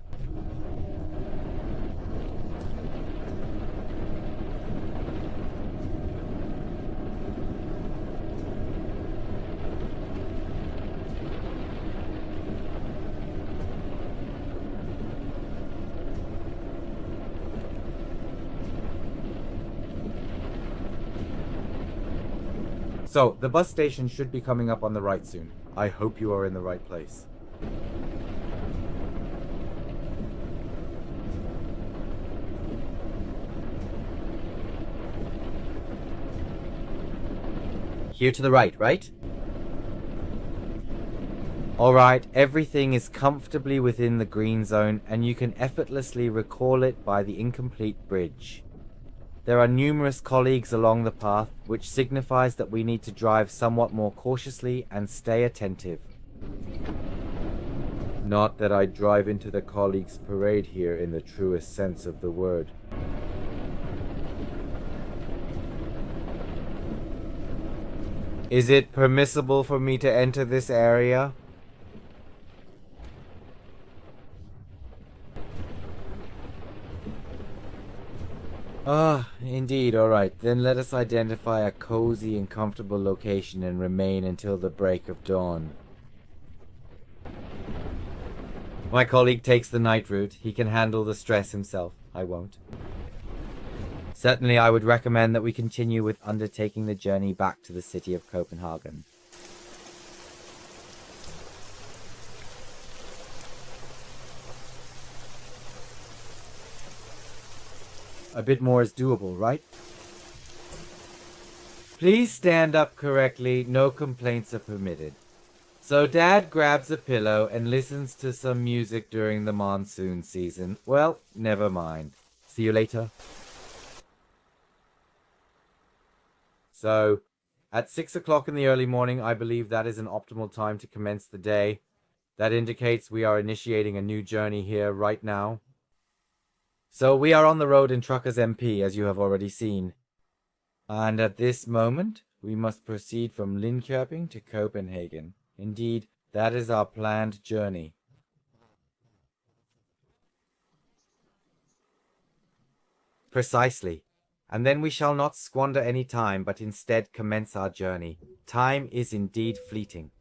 So, the bus station should be coming up on the right soon. I hope you are in the right place. Here to the right, right? Alright, everything is comfortably within the green zone, and you can effortlessly recall it by the incomplete bridge. There are numerous colleagues along the path, which signifies that we need to drive somewhat more cautiously and stay attentive. Not that I drive into the colleagues' parade here in the truest sense of the word. Is it permissible for me to enter this area? Ah, indeed, alright. Then let us identify a cozy and comfortable location and remain until the break of dawn. My colleague takes the night route. He can handle the stress himself. I won't. Certainly, I would recommend that we continue with undertaking the journey back to the city of Copenhagen. A bit more is doable, right? Please stand up correctly. No complaints are permitted. So Dad grabs a pillow and listens to some music during the monsoon season. Well, never mind. See you later. So, at 6 o'clock in the early morning, I believe that is an optimal time to commence the day. That indicates we are initiating a new journey here right now. So we are on the road in Trucker's MP, as you have already seen. And at this moment, we must proceed from Linköping to Copenhagen. Indeed, that is our planned journey. Precisely. And then we shall not squander any time, but instead commence our journey. Time is indeed fleeting.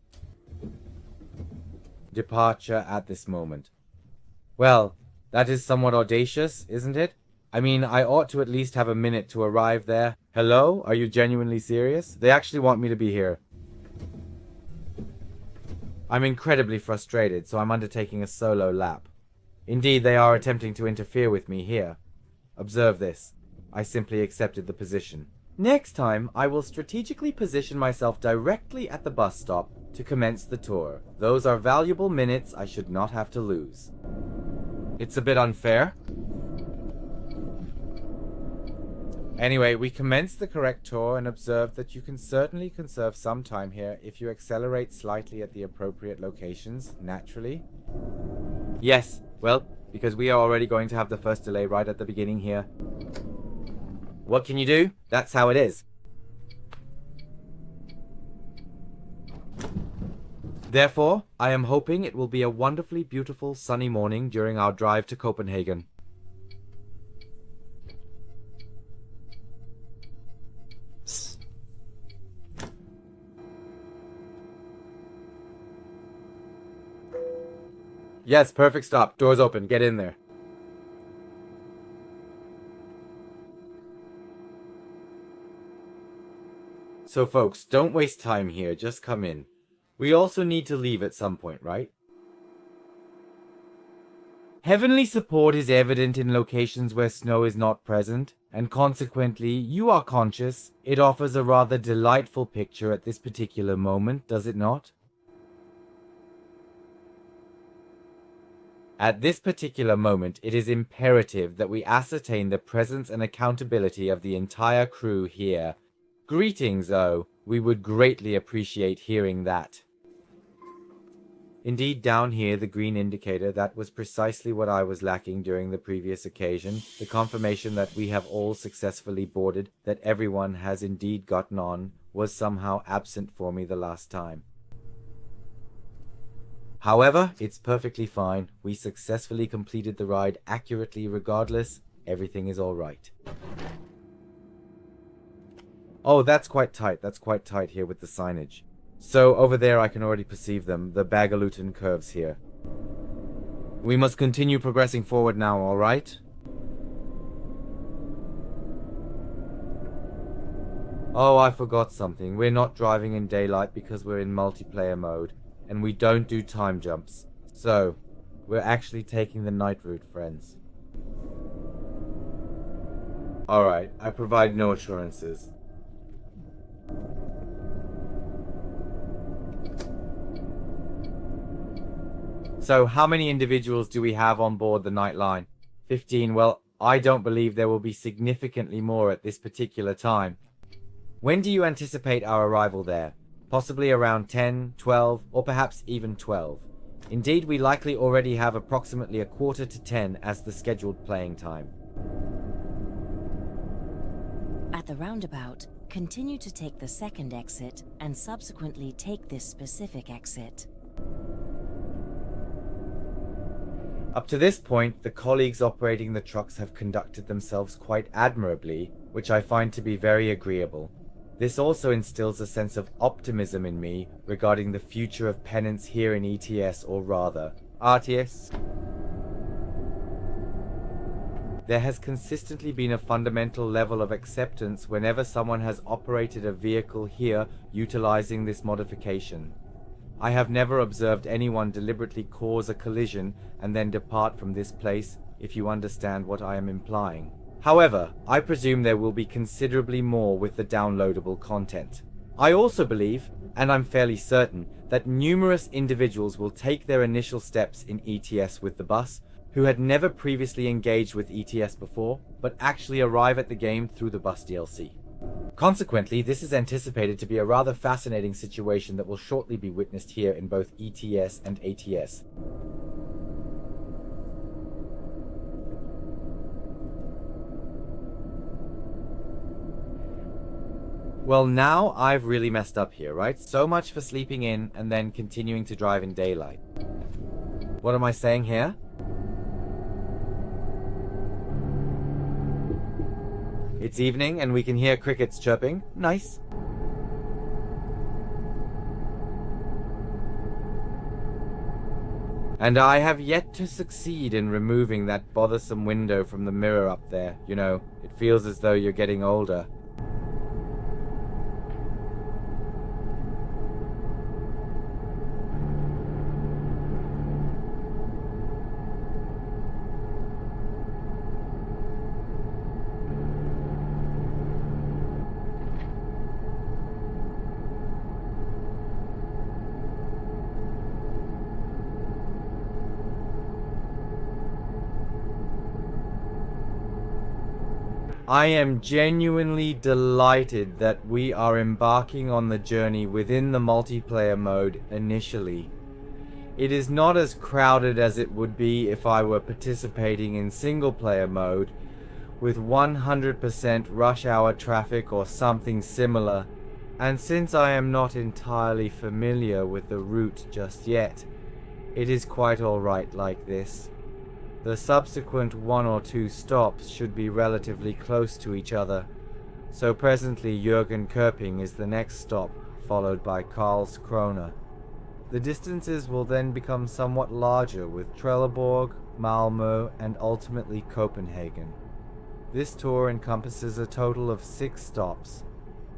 Departure at this moment. Well, that is somewhat audacious, isn't it? I mean, I ought to at least have a minute to arrive there. Hello? Are you genuinely serious? They actually want me to be here. I'm incredibly frustrated, so I'm undertaking a solo lap. Indeed, they are attempting to interfere with me here. Observe this. I simply accepted the position. Next time, I will strategically position myself directly at the bus stop to commence the tour. Those are valuable minutes I should not have to lose. It's a bit unfair. Anyway, we commence the correct tour and observe that you can certainly conserve some time here if you accelerate slightly at the appropriate locations, naturally. Yes, well, because we are already going to have the first delay right at the beginning here. What can you do? That's how it is. Therefore, I am hoping it will be a wonderfully beautiful sunny morning during our drive to Copenhagen. Yes, perfect stop. Doors open. Get in there. So folks, don't waste time here. Just come in. We also need to leave at some point, right? Heavenly support is evident in locations where snow is not present, and consequently, you are conscious. It offers a rather delightful picture at this particular moment, does it not? At this particular moment, it is imperative that we ascertain the presence and accountability of the entire crew here. Greetings, though. We would greatly appreciate hearing that. Indeed, down here, the green indicator, that was precisely what I was lacking during the previous occasion. The confirmation that we have all successfully boarded, that everyone has indeed gotten on, was somehow absent for me the last time. However, it's perfectly fine. We successfully completed the ride accurately regardless. Everything is alright. Oh, that's quite tight. That's quite tight here with the signage. So, over there I can already perceive them, the Bagalutan curves here. We must continue progressing forward now, alright? Oh, I forgot something. We're not driving in daylight because we're in multiplayer mode, and we don't do time jumps. So, we're actually taking the night route, friends. Alright, I provide no assurances. So, how many individuals do we have on board the Nightline? 15. Well, I don't believe there will be significantly more at this particular time. When do you anticipate our arrival there? Possibly around 10, 12, or perhaps even 12. Indeed, we likely already have approximately 9:45 as the scheduled playing time. At the roundabout, continue to take the second exit and subsequently take this specific exit. Up to this point, the colleagues operating the trucks have conducted themselves quite admirably, which I find to be very agreeable. This also instills a sense of optimism in me regarding the future of penance here in ETS, or rather, RTS. There has consistently been a fundamental level of acceptance whenever someone has operated a vehicle here utilizing this modification. I have never observed anyone deliberately cause a collision and then depart from this place, if you understand what I am implying. However, I presume there will be considerably more with the downloadable content. I also believe, and I'm fairly certain, that numerous individuals will take their initial steps in ETS with the bus, who had never previously engaged with ETS before, but actually arrive at the game through the bus DLC. Consequently, this is anticipated to be a rather fascinating situation that will shortly be witnessed here in both ETS and ATS. Well, now I've really messed up here, right? So much for sleeping in and then continuing to drive in daylight. What am I saying here? It's evening and we can hear crickets chirping. Nice. And I have yet to succeed in removing that bothersome window from the mirror up there. You know, it feels as though you're getting older. I am genuinely delighted that we are embarking on the journey within the multiplayer mode initially. It is not as crowded as it would be if I were participating in single player mode, with 100% rush hour traffic or something similar, and since I am not entirely familiar with the route just yet, it is quite alright like this. The subsequent 1 or 2 stops should be relatively close to each other, so presently Jürgen is the next stop, followed by Karlskrona. The distances will then become somewhat larger with Trelleborg, Malmö, and ultimately Copenhagen. This tour encompasses a total of 6 stops,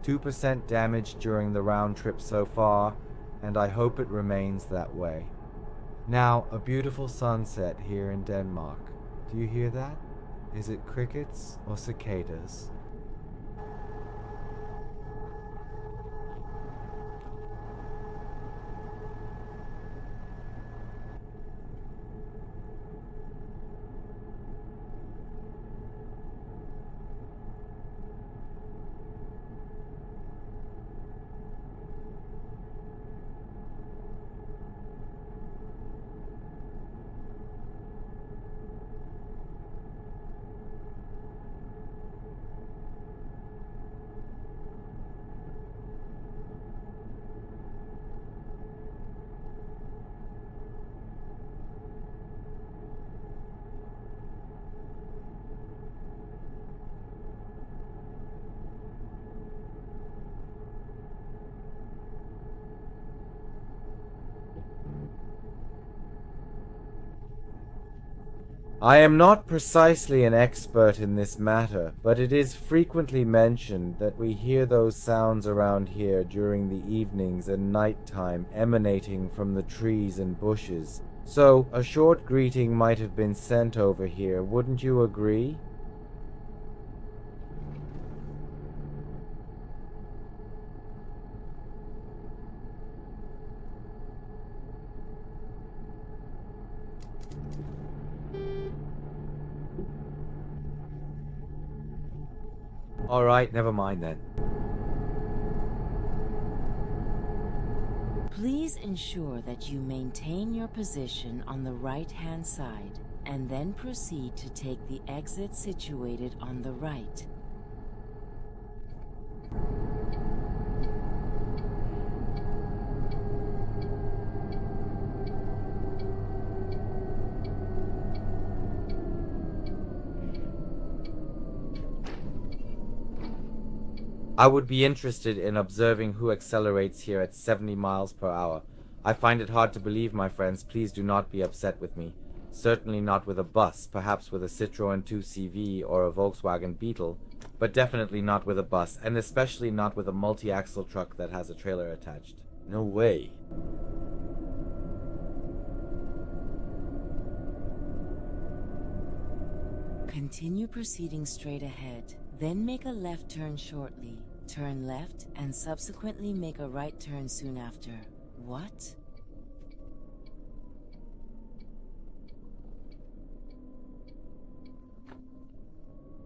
2% damage during the round trip so far, and I hope it remains that way. Now, a beautiful sunset here in Denmark. Do you hear that? Is it crickets or cicadas? I am not precisely an expert in this matter, but it is frequently mentioned that we hear those sounds around here during the evenings and nighttime emanating from the trees and bushes. So, a short greeting might have been sent over here, wouldn't you agree? Alright, never mind then. Please ensure that you maintain your position on the right-hand side, and then proceed to take the exit situated on the right. I would be interested in observing who accelerates here at 70 miles per hour. I find it hard to believe, my friends. Please do not be upset with me. Certainly not with a bus, perhaps with a Citroën 2CV or a Volkswagen Beetle, but definitely not with a bus, and especially not with a multi-axle truck that has a trailer attached. No way. Continue proceeding straight ahead, then make a left turn shortly. Turn left and subsequently make a right turn soon after. What?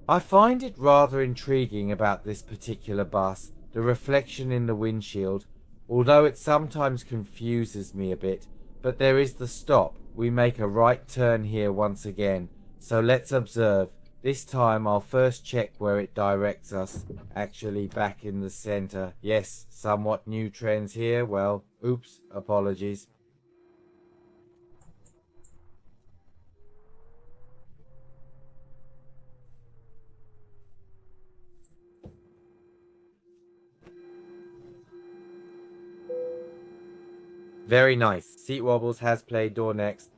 I find it rather intriguing about this particular bus, the reflection in the windshield, although it sometimes confuses me a bit, but there is the stop. We make a right turn here once again, so let's observe. This time I'll first check where it directs us. Actually back in the center. Yes, somewhat new trends here. Well, oops, apologies. Very nice. Seat wobbles, has play, door next.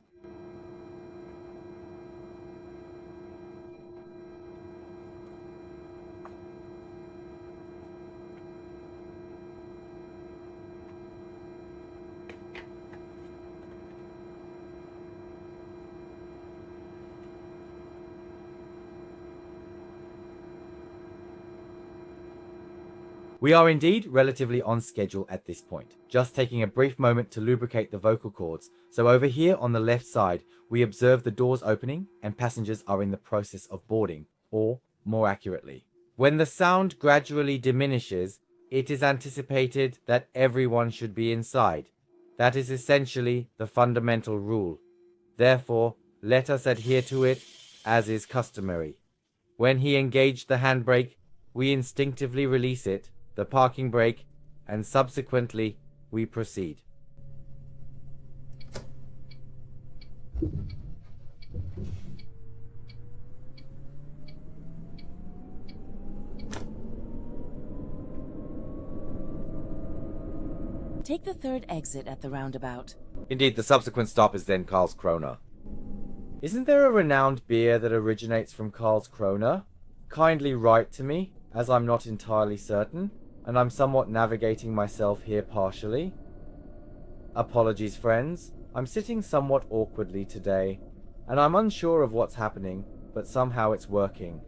We are indeed relatively on schedule at this point, just taking a brief moment to lubricate the vocal cords. So over here on the left side, we observe the doors opening and passengers are in the process of boarding, or more accurately. When the sound gradually diminishes, it is anticipated that everyone should be inside. That is essentially the fundamental rule. Therefore, let us adhere to it as is customary. When he engaged the handbrake, we instinctively release it, the parking brake, and subsequently we proceed. Take the third exit at the roundabout. Indeed, the subsequent stop is then Karlskrona. Isn't there a renowned beer that originates from Karlskrona? Kindly write to me, as I'm not entirely certain, and I'm somewhat navigating myself here partially. Apologies, friends. I'm sitting somewhat awkwardly today, and I'm unsure of what's happening, but somehow it's working.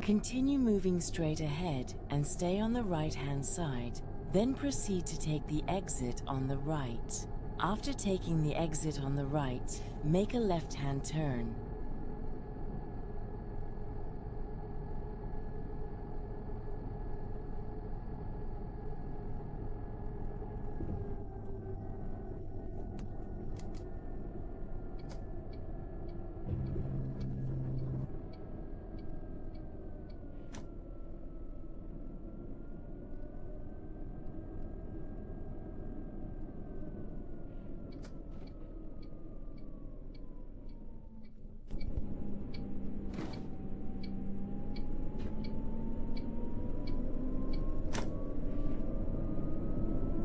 Continue moving straight ahead and stay on the right-hand side. Then proceed to take the exit on the right. After taking the exit on the right, make a left-hand turn.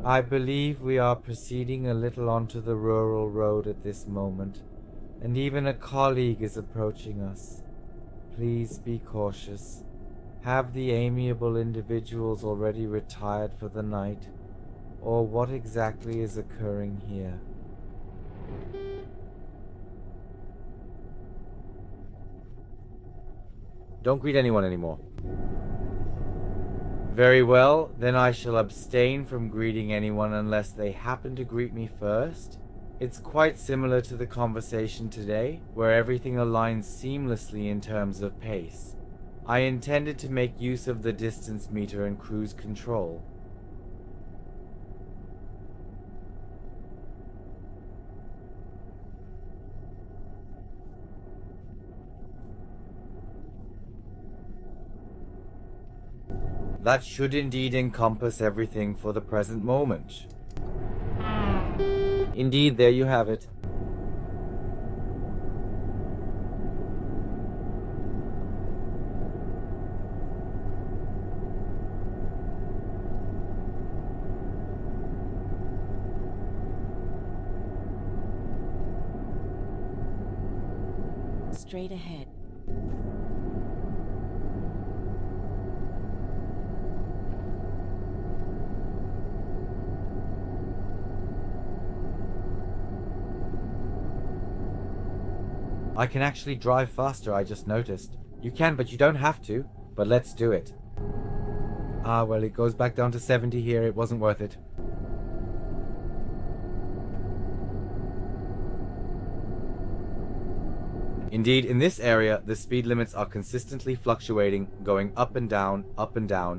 I believe we are proceeding a little onto the rural road at this moment. and even a colleague is approaching us. Please be cautious. Have the amiable individuals already retired for the night? Or what exactly is occurring here? Don't greet anyone anymore. Very well, then I shall abstain from greeting anyone unless they happen to greet me first. It's quite similar to the conversation today, where everything aligns seamlessly in terms of pace. I intended to make use of the distance meter and cruise control. That should indeed encompass everything for the present moment. Indeed, there you have it. Straight ahead. I can actually drive faster, I just noticed. You can, but you don't have to. But let's do it. Ah, well, it goes back down to 70 here. It wasn't worth it. Indeed, in this area, the speed limits are consistently fluctuating, going up and down,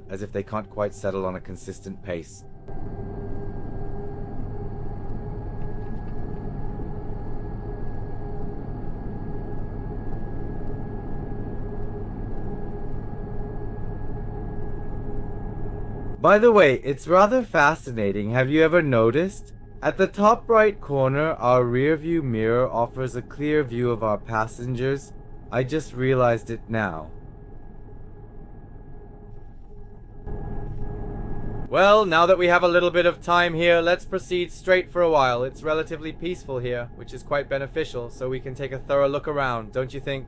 as if they can't quite settle on a consistent pace. By the way, it's rather fascinating. Have you ever noticed? At the top right corner, our rear view mirror offers a clear view of our passengers. I just realized it now. Well, now that we have a little bit of time here, let's proceed straight for a while. It's relatively peaceful here, which is quite beneficial, so we can take a thorough look around, don't you think?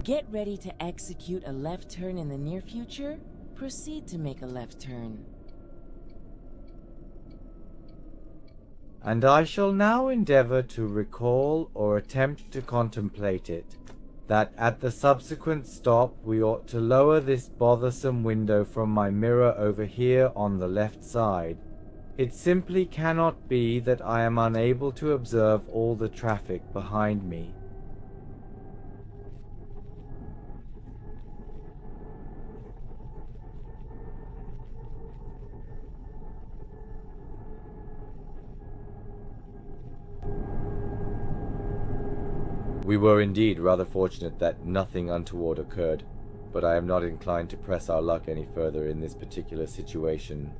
Get ready to execute a left turn in the near future. Proceed to make a left turn. And I shall now endeavor to recall or attempt to contemplate it, that at the subsequent stop we ought to lower this bothersome window from my mirror over here on the left side. It simply cannot be that I am unable to observe all the traffic behind me. We were indeed rather fortunate that nothing untoward occurred, but I am not inclined to press our luck any further in this particular situation.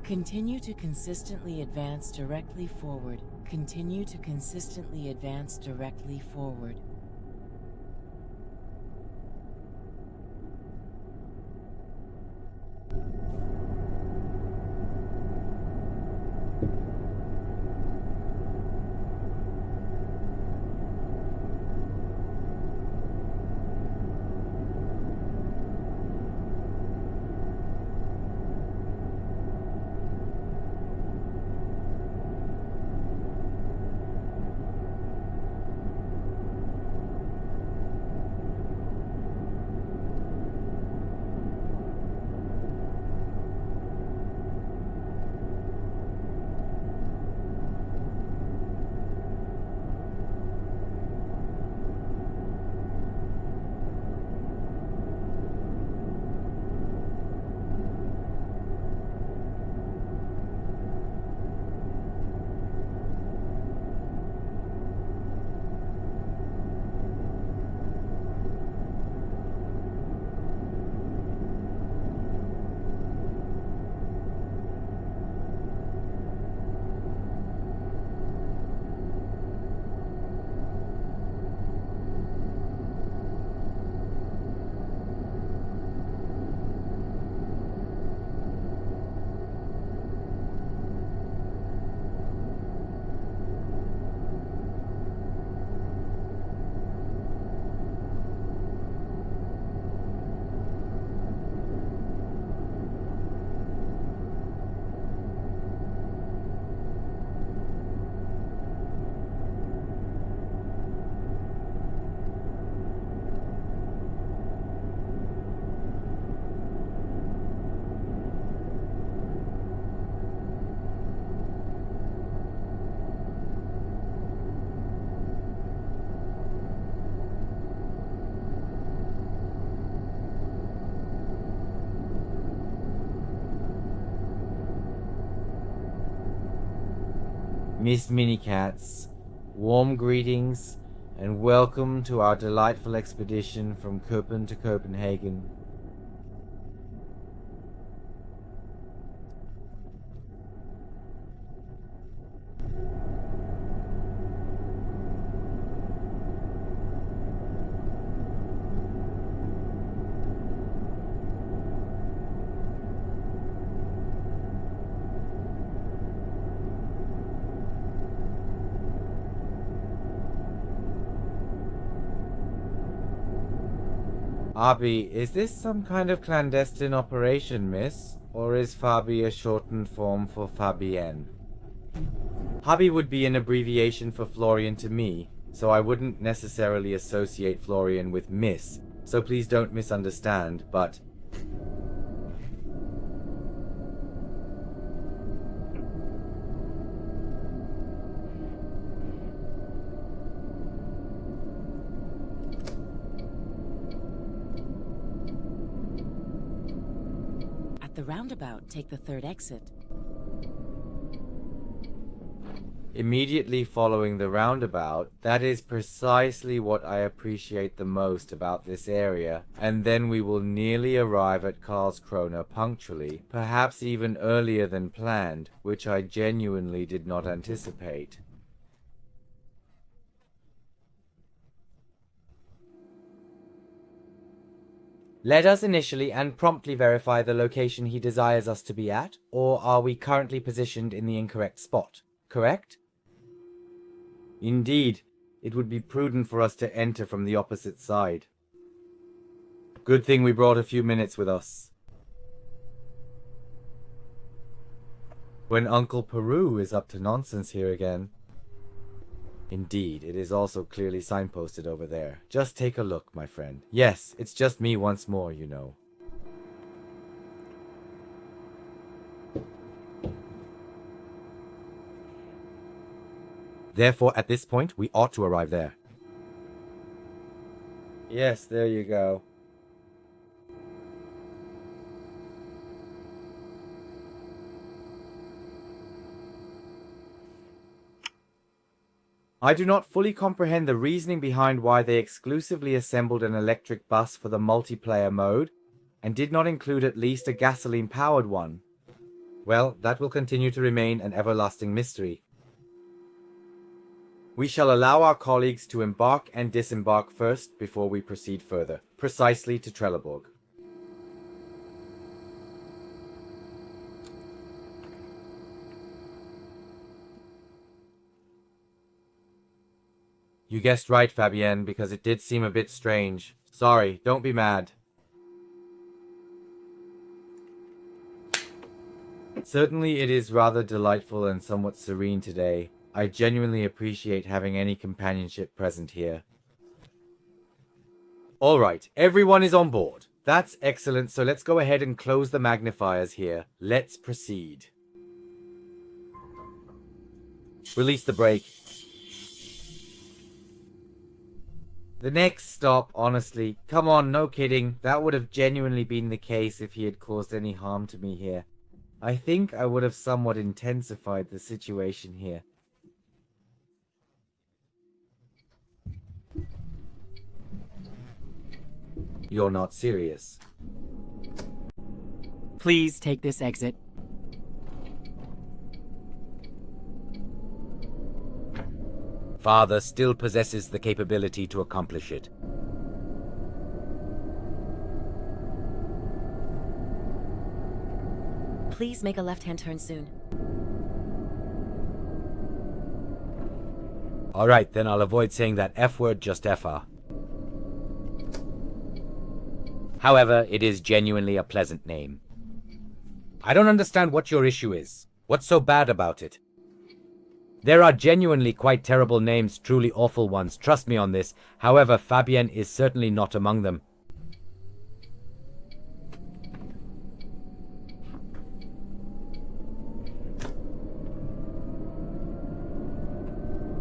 Continue to consistently advance directly forward. Continue to consistently advance directly forward. Miss Minicats, warm greetings, and welcome to our delightful expedition from Köpen to Copenhagen. Fabi, is this some kind of clandestine operation, miss? Or is Fabi a shortened form for Fabienne? Fabi would be an abbreviation for Florian to me, so I wouldn't necessarily associate Florian with miss, so please don't misunderstand, but... At the roundabout, take the third exit. Immediately following the roundabout, that is precisely what I appreciate the most about this area, and then we will nearly arrive at Karlskrona punctually, perhaps even earlier than planned, which I genuinely did not anticipate. Let us initially and promptly verify the location he desires us to be at, or are we currently positioned in the incorrect spot, correct? Indeed, it would be prudent for us to enter from the opposite side. Good thing we brought a few minutes with us. When Uncle Peru is up to nonsense here again. Indeed, it is also clearly signposted over there. Just take a look, my friend. Yes, it's just me once more, you know. Therefore, at this point, we ought to arrive there. Yes, there you go. I do not fully comprehend the reasoning behind why they exclusively assembled an electric bus for the multiplayer mode, and did not include at least a gasoline-powered one. Well, that will continue to remain an everlasting mystery. We shall allow our colleagues to embark and disembark first before we proceed further, precisely to Trelleborg. You guessed right, Fabienne, because it did seem a bit strange. Sorry, don't be mad. Certainly it is rather delightful and somewhat serene today. I genuinely appreciate having any companionship present here. Alright, everyone is on board. That's excellent, so let's go ahead and close the magnifiers here. Let's proceed. Release the brake. The next stop, honestly, come on, no kidding, that would have genuinely been the case if he had caused any harm to me here. I think I would have somewhat intensified the situation here. You're not serious. Please take this exit. Father still possesses the capability to accomplish it. Please make a left-hand turn soon. Alright, then I'll avoid saying that F word, just FR. However, it is genuinely a pleasant name. I don't understand what your issue is. What's so bad about it? There are genuinely quite terrible names, truly awful ones, trust me on this. However, Fabienne is certainly not among them.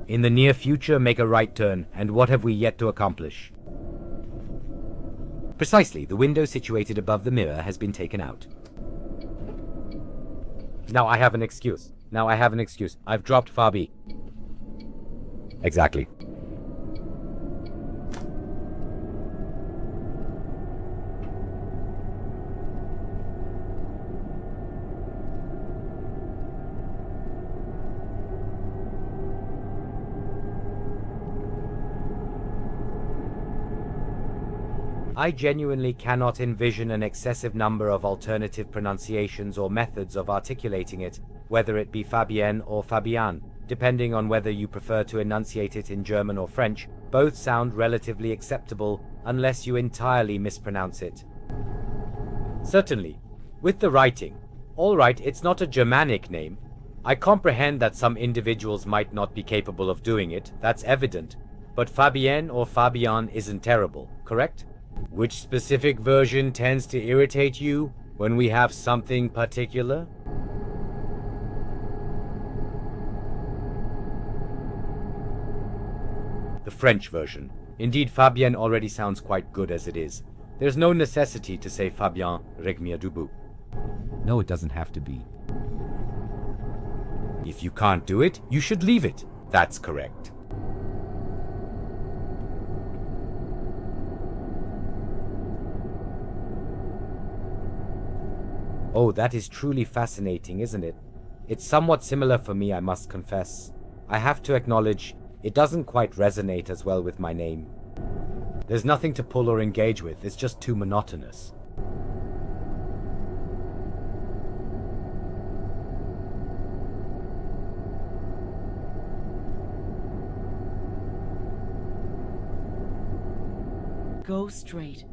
In the near future, make a right turn, and what have we yet to accomplish? Precisely, the window situated above the mirror has been taken out. Now I have an excuse. Now I have an excuse. I've dropped Fabi. Exactly. I genuinely cannot envision an excessive number of alternative pronunciations or methods of articulating it, whether it be Fabienne or Fabian. Depending on whether you prefer to enunciate it in German or French, both sound relatively acceptable unless you entirely mispronounce it. Certainly. With the writing. All right, it's not a Germanic name. I comprehend that some individuals might not be capable of doing it, that's evident. But Fabienne or Fabian isn't terrible, correct? Which specific version tends to irritate you when we have something particular? The French version. Indeed, Fabienne already sounds quite good as it is. There's no necessity to say Fabien Regmier Dubu. No, it doesn't have to be. If you can't do it, you should leave it. That's correct. Oh, that is truly fascinating, isn't it? It's somewhat similar for me, I must confess. I have to acknowledge, it doesn't quite resonate as well with my name. There's nothing to pull or engage with, it's just too monotonous. Go straight.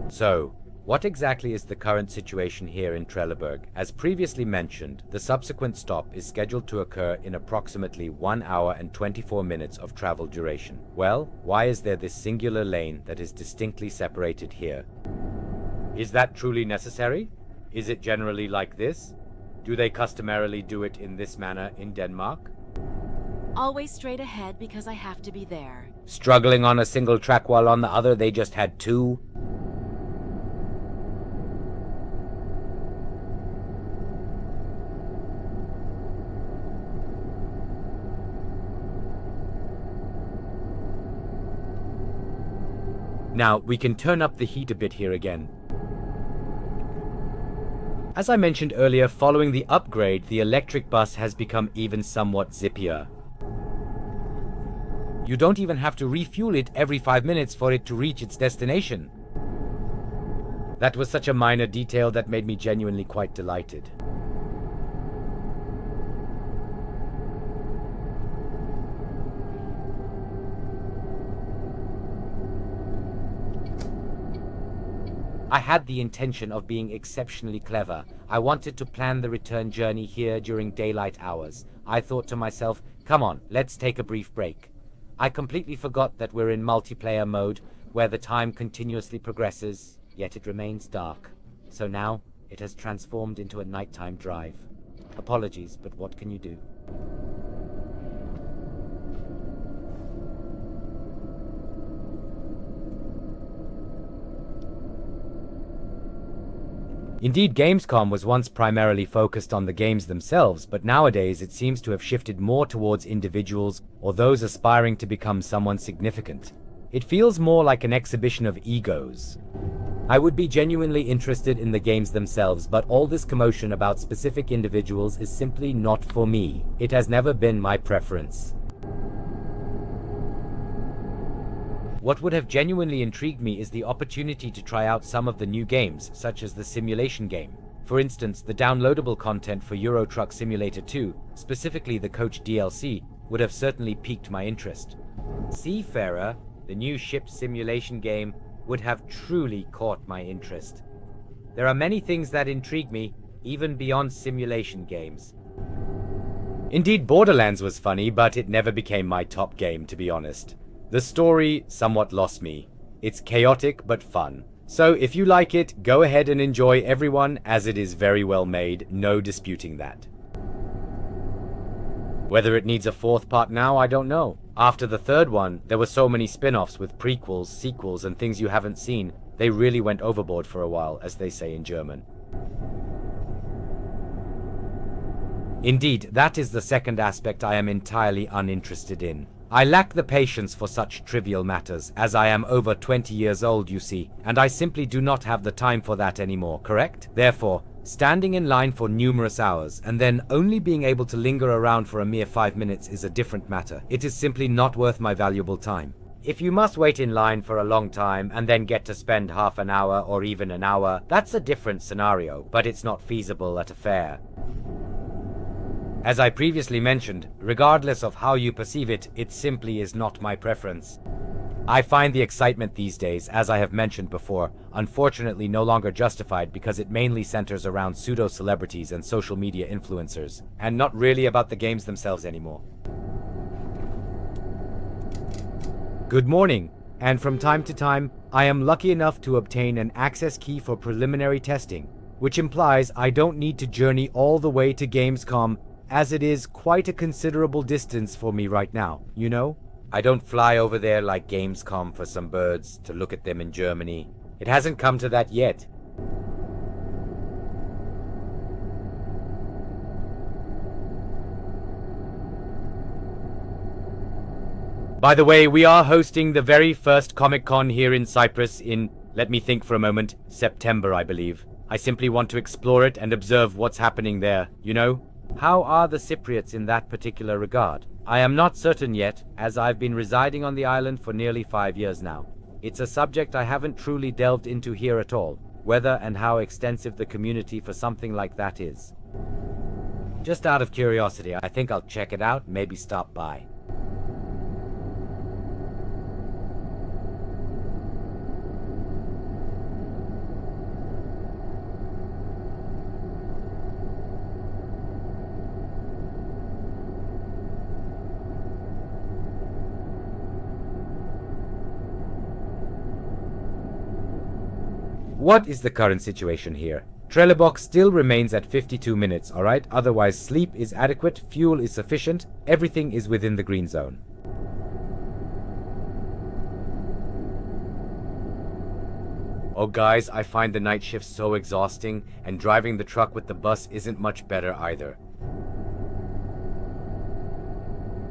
So, what exactly is the current situation here in Trelleborg? As previously mentioned, the subsequent stop is scheduled to occur in approximately 1 hour and 24 minutes of travel duration. Well, why is there this singular lane that is distinctly separated here? Is that truly necessary? Is it generally like this? Do they customarily do it in this manner in Denmark? Always straight ahead because I have to be there. Struggling on a single track while on the other they just had two? Now, we can turn up the heat a bit here again. As I mentioned earlier, following the upgrade, the electric bus has become even somewhat zippier. You don't even have to refuel it every 5 minutes for it to reach its destination. That was such a minor detail that made me genuinely quite delighted. I had the intention of being exceptionally clever. I wanted to plan the return journey here during daylight hours. I thought to myself, come on, let's take a brief break. I completely forgot that we're in multiplayer mode, where the time continuously progresses, yet it remains dark. So now, it has transformed into a nighttime drive. Apologies, but what can you do? Indeed, Gamescom was once primarily focused on the games themselves, but nowadays it seems to have shifted more towards individuals or those aspiring to become someone significant. It feels more like an exhibition of egos. I would be genuinely interested in the games themselves, but all this commotion about specific individuals is simply not for me. It has never been my preference. What would have genuinely intrigued me is the opportunity to try out some of the new games, such as the simulation game. For instance, the downloadable content for Euro Truck Simulator 2, specifically the Coach DLC, would have certainly piqued my interest. Seafarer, the new ship simulation game, would have truly caught my interest. There are many things that intrigue me, even beyond simulation games. Indeed, Borderlands was funny, but it never became my top game, to be honest. The story somewhat lost me. It's chaotic but fun. So if you like it, go ahead and enjoy everyone, as it is very well made, no disputing that. Whether it needs a fourth part now, I don't know. After the third one, there were so many spin-offs with prequels, sequels, and things you haven't seen. They really went overboard for a while, as they say in German. Indeed, that is the second aspect I am entirely uninterested in. I lack the patience for such trivial matters, as I am over 20 years old, you see, and I simply do not have the time for that anymore, correct? Therefore, standing in line for numerous hours, and then only being able to linger around for a mere 5 minutes is a different matter. It is simply not worth my valuable time. If you must wait in line for a long time and then get to spend half an hour or even an hour, that's a different scenario, but it's not feasible at a fair. As I previously mentioned, regardless of how you perceive it, it simply is not my preference. I find the excitement these days, as I have mentioned before, unfortunately no longer justified because it mainly centers around pseudo-celebrities and social media influencers, and not really about the games themselves anymore. Good morning, and from time to time, I am lucky enough to obtain an access key for preliminary testing, which implies I don't need to journey all the way to Gamescom, as it is quite a considerable distance for me right now, you know? I don't fly over there like Gamescom for some birds to look at them in Germany. It hasn't come to that yet. By the way, we are hosting the very first Comic-Con here in Cyprus in, let me think for a moment, September, I believe. I simply want to explore it and observe what's happening there, you know? How are the Cypriots in that particular regard? I am not certain yet, as I've been residing on the island for nearly 5 years now. It's a subject I haven't truly delved into here at all, whether and how extensive the community for something like that is. Just out of curiosity, I think I'll check it out, maybe stop by. What is the current situation here? Trelleborg still remains at 52 minutes, alright? Otherwise sleep is adequate, fuel is sufficient, everything is within the green zone. Oh guys, I find the night shift so exhausting, and driving the truck with the bus isn't much better either.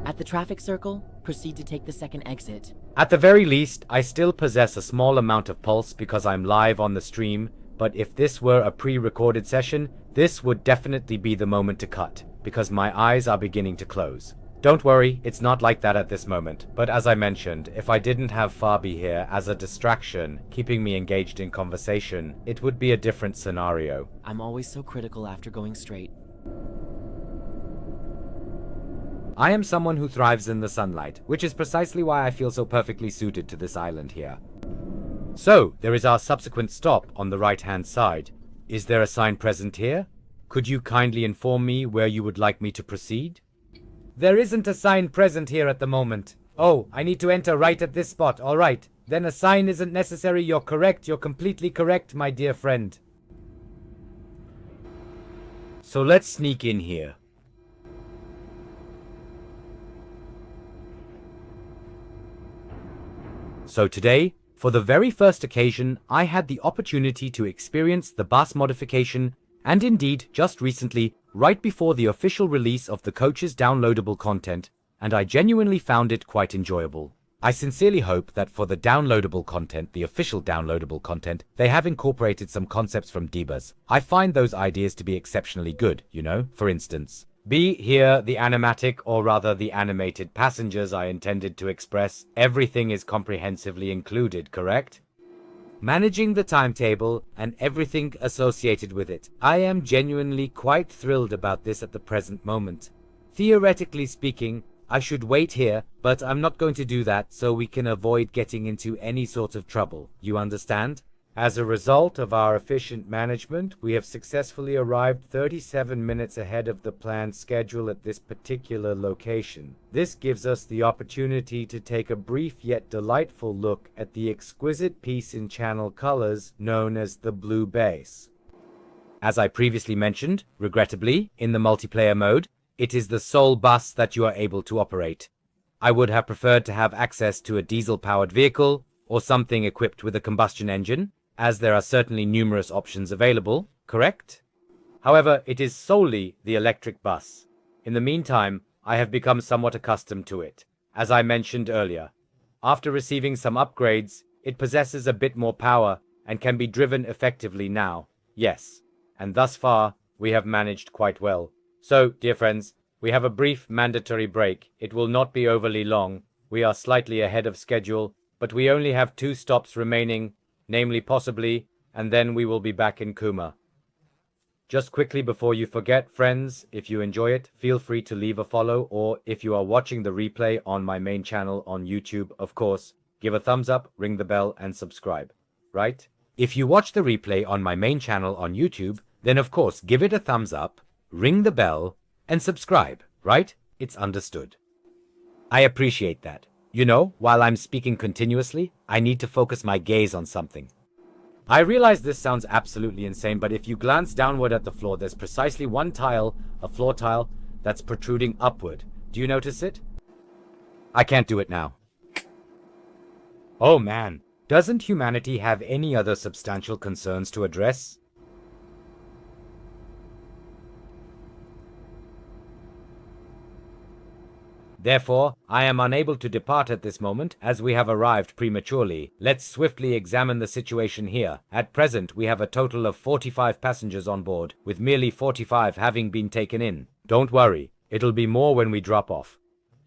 At the traffic circle, proceed to take the second exit. At the very least, I still possess a small amount of pulse because I'm live on the stream, but if this were a pre-recorded session, this would definitely be the moment to cut, because my eyes are beginning to close. Don't worry, it's not like that at this moment, but as I mentioned, if I didn't have Fabi here as a distraction, keeping me engaged in conversation, it would be a different scenario. I'm always so critical after going straight. I am someone who thrives in the sunlight, which is precisely why I feel so perfectly suited to this island here. So, there is our subsequent stop on the right-hand side. Is there a sign present here? Could you kindly inform me where you would like me to proceed? There isn't a sign present here at the moment. Oh, I need to enter right at this spot, alright. Then a sign isn't necessary, you're correct, you're completely correct, my dear friend. So let's sneak in here. So today, for the very first occasion, I had the opportunity to experience the bus modification, and indeed, just recently, right before the official release of the coach's downloadable content, and I genuinely found it quite enjoyable. I sincerely hope that for the downloadable content, the official downloadable content, they have incorporated some concepts from Debus. I find those ideas to be exceptionally good, you know, for instance. Be here the animatic, or rather the animated passengers I intended to express. Everything is comprehensively included, correct? Managing the timetable and everything associated with it. I am genuinely quite thrilled about this at the present moment. Theoretically speaking, I should wait here, but I'm not going to do that so we can avoid getting into any sort of trouble. You understand? As a result of our efficient management, we have successfully arrived 37 minutes ahead of the planned schedule at this particular location. This gives us the opportunity to take a brief yet delightful look at the exquisite piece in channel colors known as the blue base. As I previously mentioned, regrettably, in the multiplayer mode, it is the sole bus that you are able to operate. I would have preferred to have access to a diesel-powered vehicle, or something equipped with a combustion engine, as there are certainly numerous options available, correct? However, it is solely the electric bus. In the meantime, I have become somewhat accustomed to it. As I mentioned earlier, after receiving some upgrades, it possesses a bit more power and can be driven effectively now. Yes, and thus far, we have managed quite well. So, dear friends, we have a brief mandatory break. It will not be overly long. We are slightly ahead of schedule, but we only have 2 stops remaining, namely possibly, and then we will be back in Kuma. Just quickly before you forget, friends, if you enjoy it, feel free to leave a follow, or if you are watching the replay on my main channel on YouTube, of course, give a thumbs up, ring the bell, and subscribe, right? If you watch the replay on my main channel on YouTube, then of course give it a thumbs up, ring the bell, and subscribe, right? It's understood. I appreciate that. You know, while I'm speaking continuously, I need to focus my gaze on something. I realize this sounds absolutely insane, but if you glance downward at the floor, there's precisely one tile, a floor tile, that's protruding upward. Do you notice it? I can't do it now. Oh man, doesn't humanity have any other substantial concerns to address? Therefore, I am unable to depart at this moment, as we have arrived prematurely. Let's swiftly examine the situation here. At present, we have a total of 45 passengers on board, with merely 45 having been taken in. Don't worry, it'll be more when we drop off.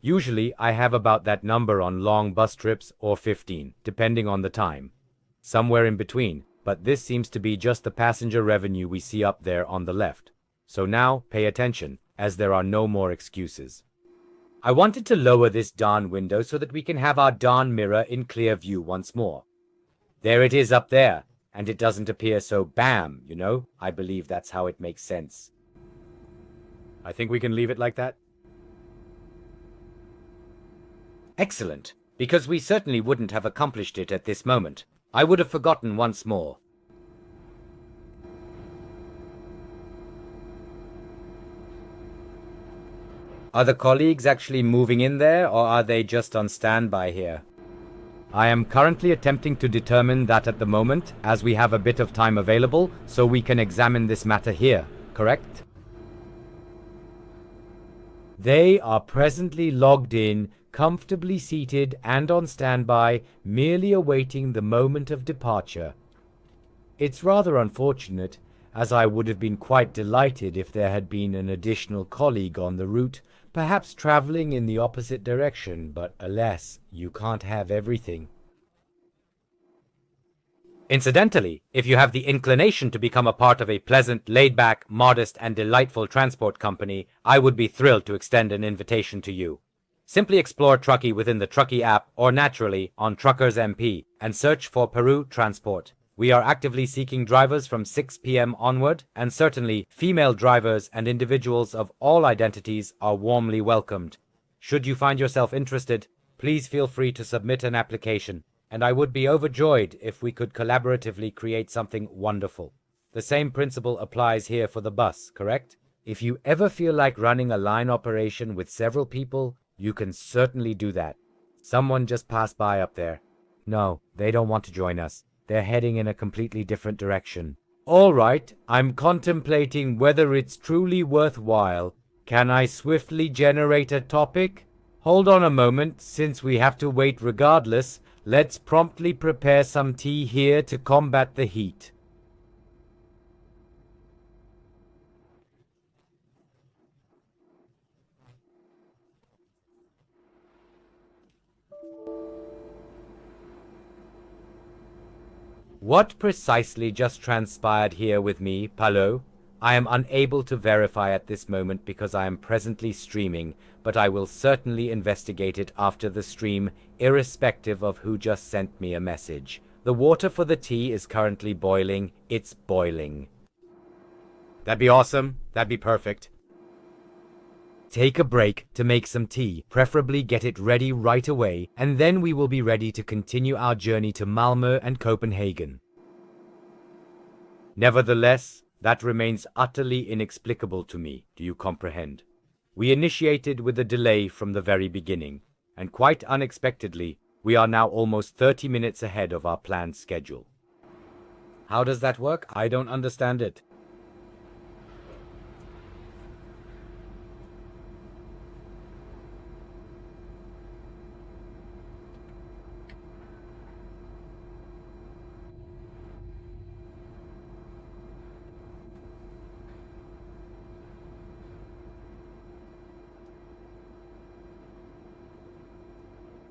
Usually, I have about that number on long bus trips, or 15, depending on the time. Somewhere in between, but this seems to be just the passenger revenue we see up there on the left. So now, pay attention, as there are no more excuses. I wanted to lower this darn window so that we can have our darn mirror in clear view once more. There it is up there, and it doesn't appear so bam, you know? I believe that's how it makes sense. I think we can leave it like that. Excellent, because we certainly wouldn't have accomplished it at this moment. I would have forgotten once more. Are the colleagues actually moving in there, or are they just on standby here? I am currently attempting to determine that at the moment, as we have a bit of time available, so we can examine this matter here, correct? They are presently logged in, comfortably seated and on standby, merely awaiting the moment of departure. It's rather unfortunate, as I would have been quite delighted if there had been an additional colleague on the route, perhaps traveling in the opposite direction, but alas, you can't have everything. Incidentally, if you have the inclination to become a part of a pleasant, laid-back, modest, and delightful transport company, I would be thrilled to extend an invitation to you. Simply explore Trucky within the Trucky app, or naturally on Truckers MP, and search for Peru Transport. We are actively seeking drivers from 6 p.m. onward, and certainly female drivers and individuals of all identities are warmly welcomed. Should you find yourself interested, please feel free to submit an application, and I would be overjoyed if we could collaboratively create something wonderful. The same principle applies here for the bus, correct? If you ever feel like running a line operation with several people, you can certainly do that. Someone just passed by up there. No, they don't want to join us. They're heading in a completely different direction. All right, I'm contemplating whether it's truly worthwhile. Can I swiftly generate a topic? Hold on a moment, since we have to wait regardless. Let's promptly prepare some tea here to combat the heat. What precisely just transpired here with me, Palo? I am unable to verify at this moment because I am presently streaming, but I will certainly investigate it after the stream, irrespective of who just sent me a message. The water for the tea is currently boiling. It's boiling. That'd be awesome. That'd be perfect. Take a break to make some tea, preferably get it ready right away, and then we will be ready to continue our journey to Malmö and Copenhagen. Nevertheless, that remains utterly inexplicable to me, do you comprehend? We initiated with a delay from the very beginning, and quite unexpectedly, we are now almost 30 minutes ahead of our planned schedule. How does that work? I don't understand it.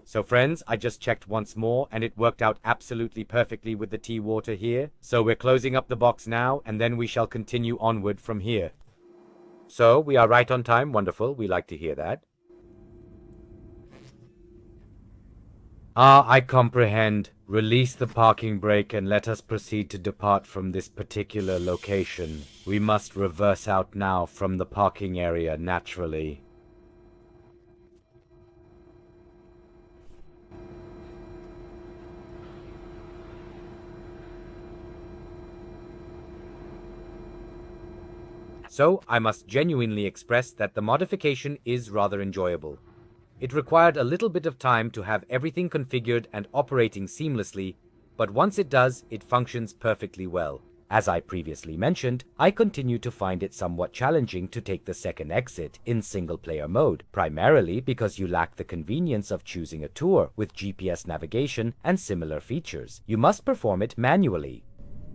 So friends, I just checked once more, and it worked out absolutely perfectly with the tea water here. So we're closing up the box now, and then we shall continue onward from here. So we are right on time. Wonderful. We like to hear that. Ah, I comprehend. Release the parking brake and let us proceed to depart from this particular location. We must reverse out now from the parking area naturally. So, I must genuinely express that the modification is rather enjoyable. It required a little bit of time to have everything configured and operating seamlessly, but once it does, it functions perfectly well. As I previously mentioned, I continue to find it somewhat challenging to take the second exit in single-player mode, primarily because you lack the convenience of choosing a tour with GPS navigation and similar features. You must perform it manually.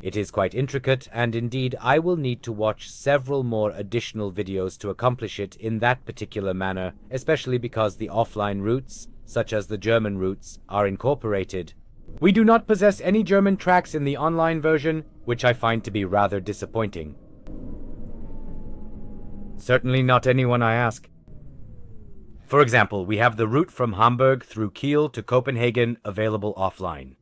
It is quite intricate, and indeed I will need to watch several more additional videos to accomplish it in that particular manner, especially because the offline routes, such as the German routes, are incorporated. We do not possess any German tracks in the online version, which I find to be rather disappointing. Certainly not anyone I ask. For example, we have the route from Hamburg through Kiel to Copenhagen available offline.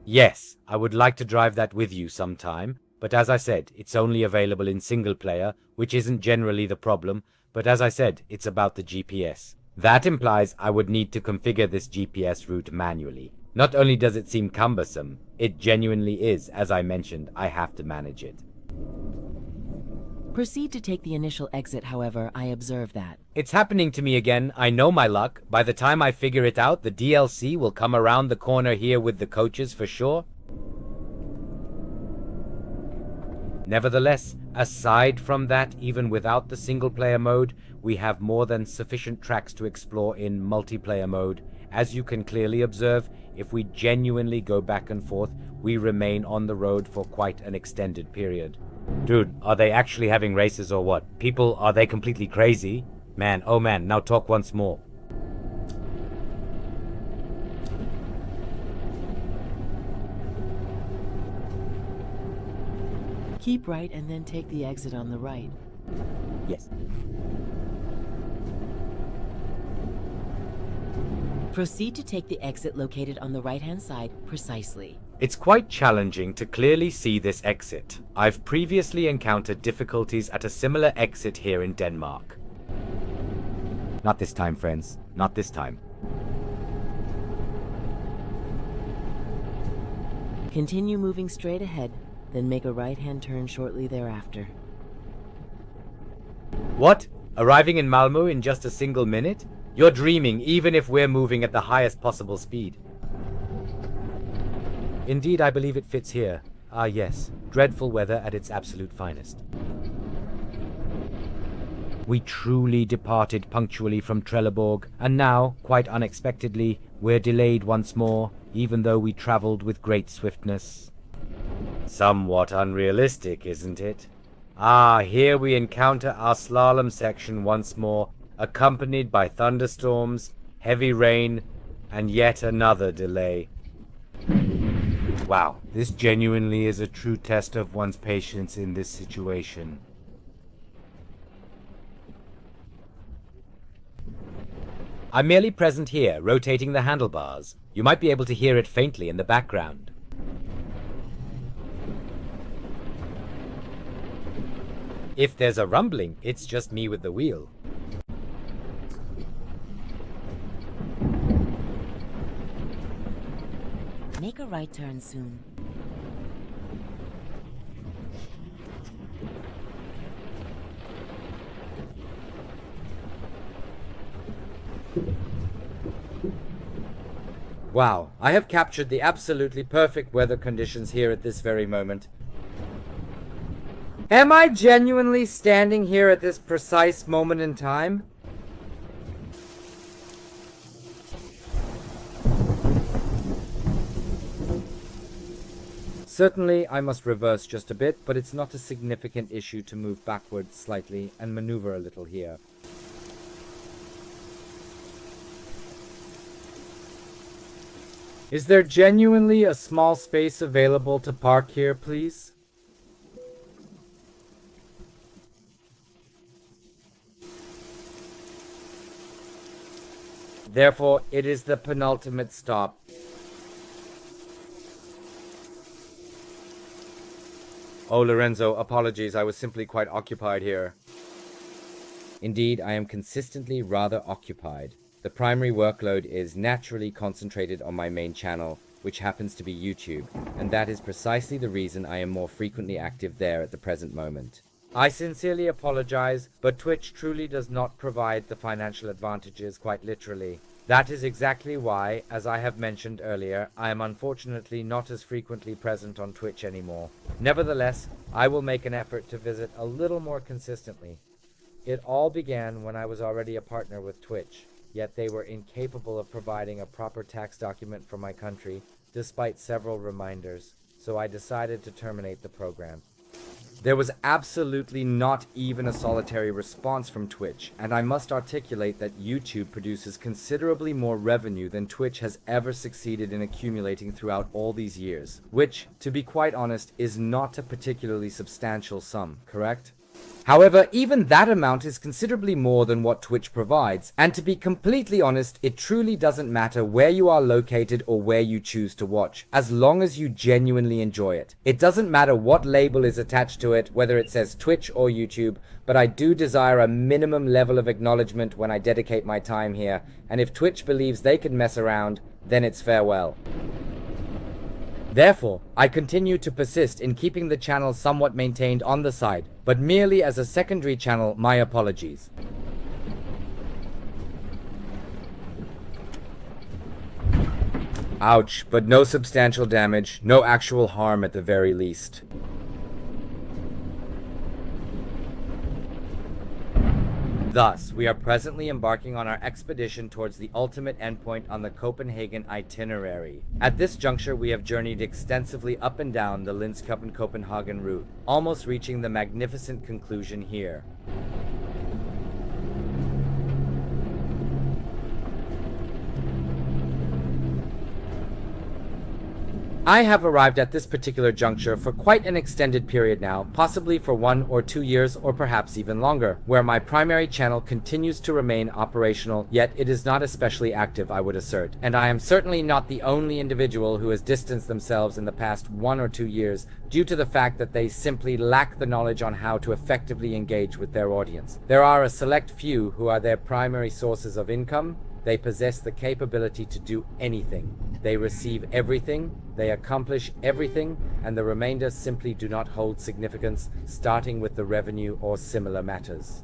Yes, I would like to drive that with you sometime, but as I said, it's only available in single player, which isn't generally the problem, but as I said, it's about the GPS. That implies I would need to configure this GPS route manually. Not only does it seem cumbersome, it genuinely is. As I mentioned, I have to manage it. Proceed to take the initial exit, however, I observe that. It's happening to me again. I know my luck. By the time I figure it out, the DLC will come around the corner here with the coaches for sure. Nevertheless, aside from that, even without the single-player mode, we have more than sufficient tracks to explore in multiplayer mode. As you can clearly observe, if we genuinely go back and forth, we remain on the road for quite an extended period. Dude, are they actually having races or what? People, are they completely crazy? Man, oh man, now talk once more. Keep right and then take the exit on the right. Yes. Proceed to take the exit located on the right-hand side precisely. It's quite challenging to clearly see this exit. I've previously encountered difficulties at a similar exit here in Denmark. Not this time, friends. Not this time. Continue moving straight ahead, then make a right-hand turn shortly thereafter. What? Arriving in Malmö in just a single minute? You're dreaming, even if we're moving at the highest possible speed. Indeed, I believe it fits here. Ah, yes. Dreadful weather at its absolute finest. We truly departed punctually from Trelleborg, and now, quite unexpectedly, we're delayed once more, even though we traveled with great swiftness. Somewhat unrealistic, isn't it? Ah, here we encounter our slalom section once more, accompanied by thunderstorms, heavy rain, and yet another delay. Wow, this genuinely is a true test of one's patience in this situation. I'm merely present here, rotating the handlebars. You might be able to hear it faintly in the background. If there's a rumbling, it's just me with the wheel. Make a right turn soon. Wow, I have captured the absolutely perfect weather conditions here at this very moment. Am I genuinely standing here at this precise moment in time? Certainly, I must reverse just a bit, but it's not a significant issue to move backwards slightly and maneuver a little here. Is there genuinely a small space available to park here, please? Therefore, it is the penultimate stop. Oh, Lorenzo, apologies, I was simply quite occupied here. Indeed, I am consistently rather occupied. The primary workload is naturally concentrated on my main channel, which happens to be YouTube, and that is precisely the reason I am more frequently active there at the present moment. I sincerely apologize, but Twitch truly does not provide the financial advantages, quite literally. That is exactly why, as I have mentioned earlier, I am unfortunately not as frequently present on Twitch anymore. Nevertheless, I will make an effort to visit a little more consistently. It all began when I was already a partner with Twitch, yet they were incapable of providing a proper tax document for my country, despite several reminders, so I decided to terminate the program. There was absolutely not even a solitary response from Twitch, and I must articulate that YouTube produces considerably more revenue than Twitch has ever succeeded in accumulating throughout all these years, which, to be quite honest, is not a particularly substantial sum, correct? However, even that amount is considerably more than what Twitch provides, and to be completely honest, it truly doesn't matter where you are located or where you choose to watch, as long as you genuinely enjoy it. It doesn't matter what label is attached to it, whether it says Twitch or YouTube, but I do desire a minimum level of acknowledgement when I dedicate my time here, and if Twitch believes they can mess around, then it's farewell. Therefore, I continue to persist in keeping the channel somewhat maintained on the side, but merely as a secondary channel, my apologies. Ouch, but no substantial damage, no actual harm at the very least. Thus, we are presently embarking on our expedition towards the ultimate endpoint on the Copenhagen itinerary. At this juncture, we have journeyed extensively up and down the Linköping-Copenhagen route, almost reaching the magnificent conclusion here. I have arrived at this particular juncture for quite an extended period now, possibly for 1 or 2 years or perhaps even longer, where my primary channel continues to remain operational, yet it is not especially active, I would assert, and I am certainly not the only individual who has distanced themselves in the past 1 or 2 years due to the fact that they simply lack the knowledge on how to effectively engage with their audience. There are a select few who are their primary sources of income. They possess the capability to do anything. They receive everything, they accomplish everything, and the remainder simply do not hold significance, starting with the revenue or similar matters.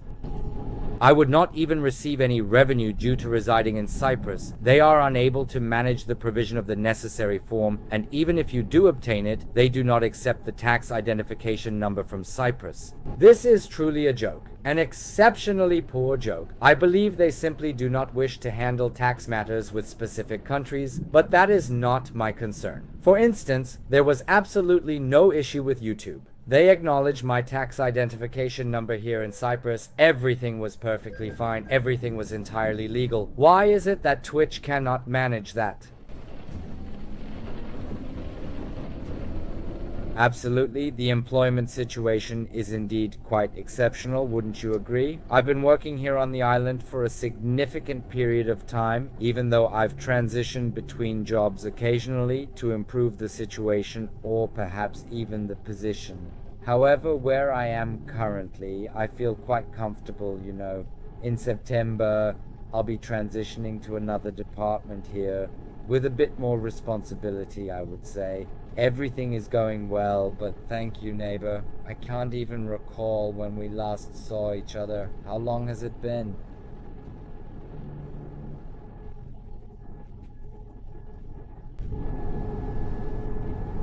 I would not even receive any revenue due to residing in Cyprus. They are unable to manage the provision of the necessary form, and even if you do obtain it, they do not accept the tax identification number from Cyprus. This is truly a joke, an exceptionally poor joke. I believe they simply do not wish to handle tax matters with specific countries, but that is not my concern. For instance, there was absolutely no issue with YouTube. They acknowledged my tax identification number here in Cyprus. Everything was perfectly fine. Everything was entirely legal. Why is it that Twitch cannot manage that? Absolutely, the employment situation is indeed quite exceptional, wouldn't you agree? I've been working here on the island for a significant period of time, even though I've transitioned between jobs occasionally to improve the situation or perhaps even the position. However, where I am currently, I feel quite comfortable, you know. In September, I'll be transitioning to another department here with a bit more responsibility, I would say. Everything is going well, but thank you, neighbor. I can't even recall when we last saw each other. How long has it been?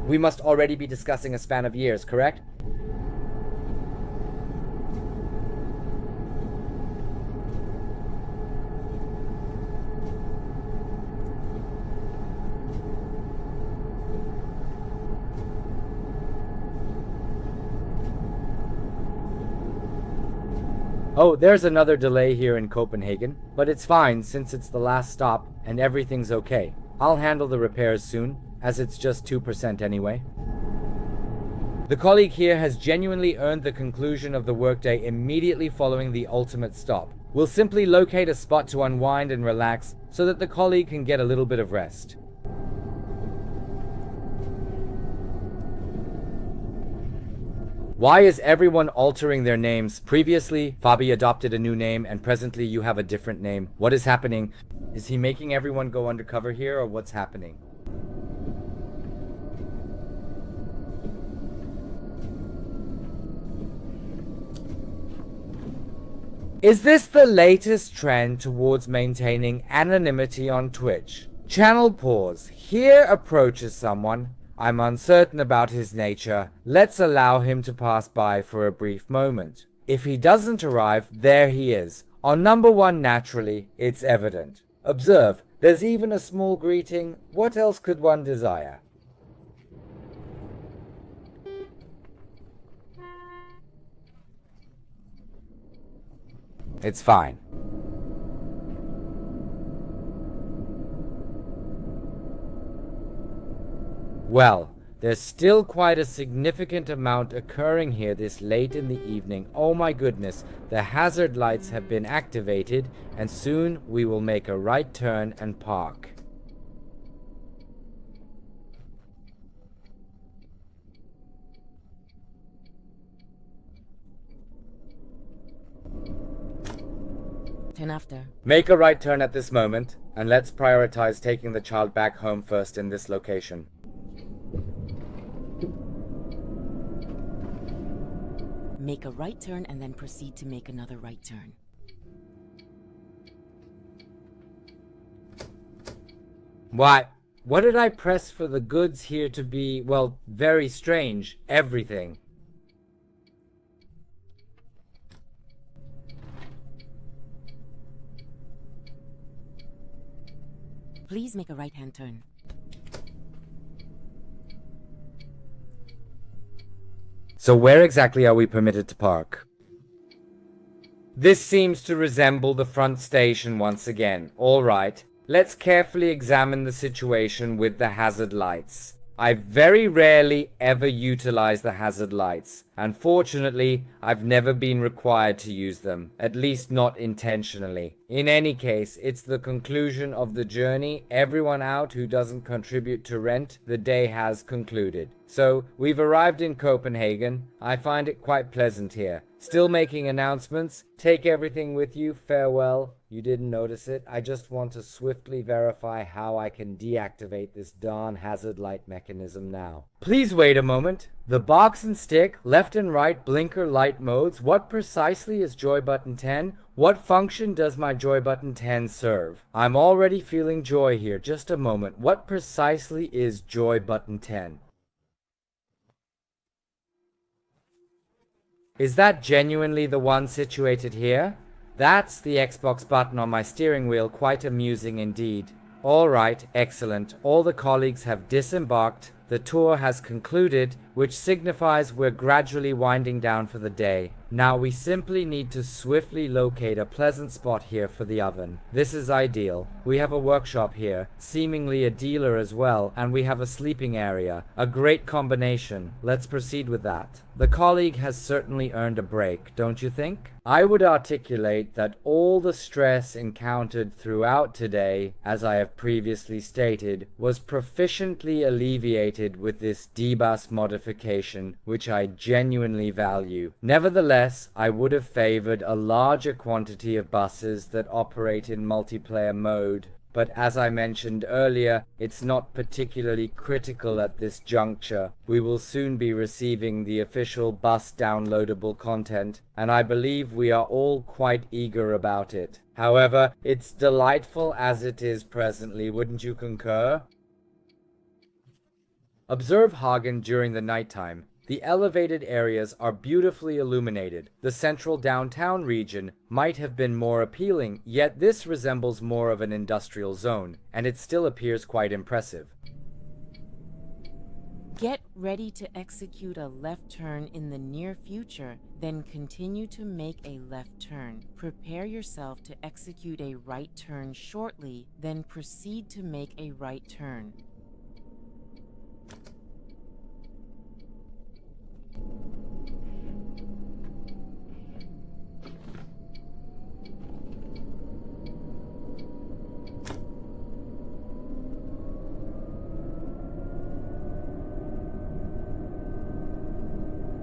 We must already be discussing a span of years, correct? Oh, there's another delay here in Copenhagen, but it's fine since it's the last stop and everything's okay. I'll handle the repairs soon, as it's just 2% anyway. The colleague here has genuinely earned the conclusion of the workday immediately following the ultimate stop. We'll simply locate a spot to unwind and relax so that the colleague can get a little bit of rest. Why is everyone altering their names? Previously, Fabi adopted a new name and presently you have a different name. What is happening? Is he making everyone go undercover here or what's happening? Is this the latest trend towards maintaining anonymity on Twitch? Channel pause. Here approaches someone. I'm uncertain about his nature. Let's allow him to pass by for a brief moment. If he doesn't arrive, there he is. On number 1 naturally, it's evident. Observe, there's even a small greeting. What else could one desire? It's fine. Well, there's still quite a significant amount occurring here this late in the evening. Oh my goodness, the hazard lights have been activated and soon we will make a right turn and park. Turn after. Make a right turn at this moment, and let's prioritize taking the child back home first in this location. Make a right turn and then proceed to make another right turn. Why? What did I press for the goods here to be, well, very strange? Everything. Please make a right-hand turn. So where exactly are we permitted to park? This seems to resemble the front station once again. All right, let's carefully examine the situation with the hazard lights. I very rarely ever utilize the hazard lights. Unfortunately, I've never been required to use them, at least not intentionally. In any case, it's the conclusion of the journey. Everyone out who doesn't contribute to rent, the day has concluded. So, we've arrived in Copenhagen. I find it quite pleasant here. Still making announcements. Take everything with you. Farewell. You didn't notice it. I just want to swiftly verify how I can deactivate this darn hazard light mechanism now. Please wait a moment. The box and stick, left and right blinker light modes. What precisely is joy button 10? What function does my joy button 10 serve? I'm already feeling joy here. Just a moment. What precisely is joy button 10? Is that genuinely the one situated here? That's the Xbox button on my steering wheel, quite amusing indeed. Alright, excellent. All the colleagues have disembarked. The tour has concluded, which signifies we're gradually winding down for the day. Now we simply need to swiftly locate a pleasant spot here for the oven. This is ideal. We have a workshop here, seemingly a dealer as well, and we have a sleeping area. A great combination. Let's proceed with that. The colleague has certainly earned a break, don't you think? I would articulate that all the stress encountered throughout today, as I have previously stated, was proficiently alleviated with this debus modification, which I genuinely value. Nevertheless, I would have favored a larger quantity of buses that operate in multiplayer mode. But as I mentioned earlier, it's not particularly critical at this juncture. We will soon be receiving the official bus downloadable content, and I believe we are all quite eager about it. However, it's delightful as it is presently, wouldn't you concur? Observe Hagen during the nighttime. The elevated areas are beautifully illuminated. The central downtown region might have been more appealing, yet this resembles more of an industrial zone, and it still appears quite impressive. Get ready to execute a left turn in the near future, then continue to make a left turn. Prepare yourself to execute a right turn shortly, then proceed to make a right turn.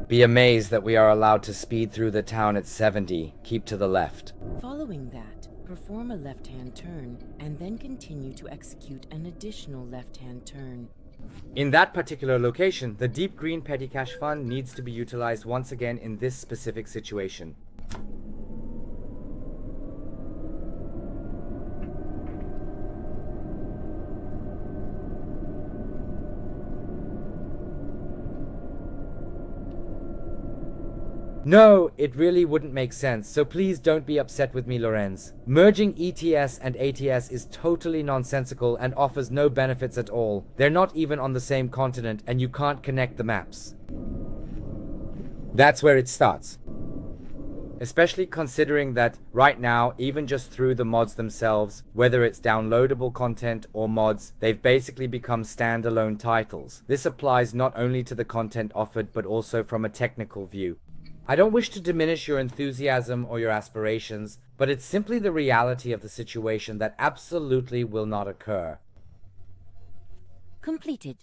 Be amazed that we are allowed to speed through the town at 70. Keep to the left. Following that, perform a left-hand turn, and then continue to execute an additional left-hand turn. In that particular location, the deep green petty cash fund needs to be utilized once again in this specific situation. No, it really wouldn't make sense, so please don't be upset with me, Lorenz. Merging ETS and ATS is totally nonsensical and offers no benefits at all. They're not even on the same continent, and you can't connect the maps. That's where it starts. Especially considering that right now, even just through the mods themselves, whether it's downloadable content or mods, they've basically become standalone titles. This applies not only to the content offered, but also from a technical view. I don't wish to diminish your enthusiasm or your aspirations, but it's simply the reality of the situation that absolutely will not occur. Completed.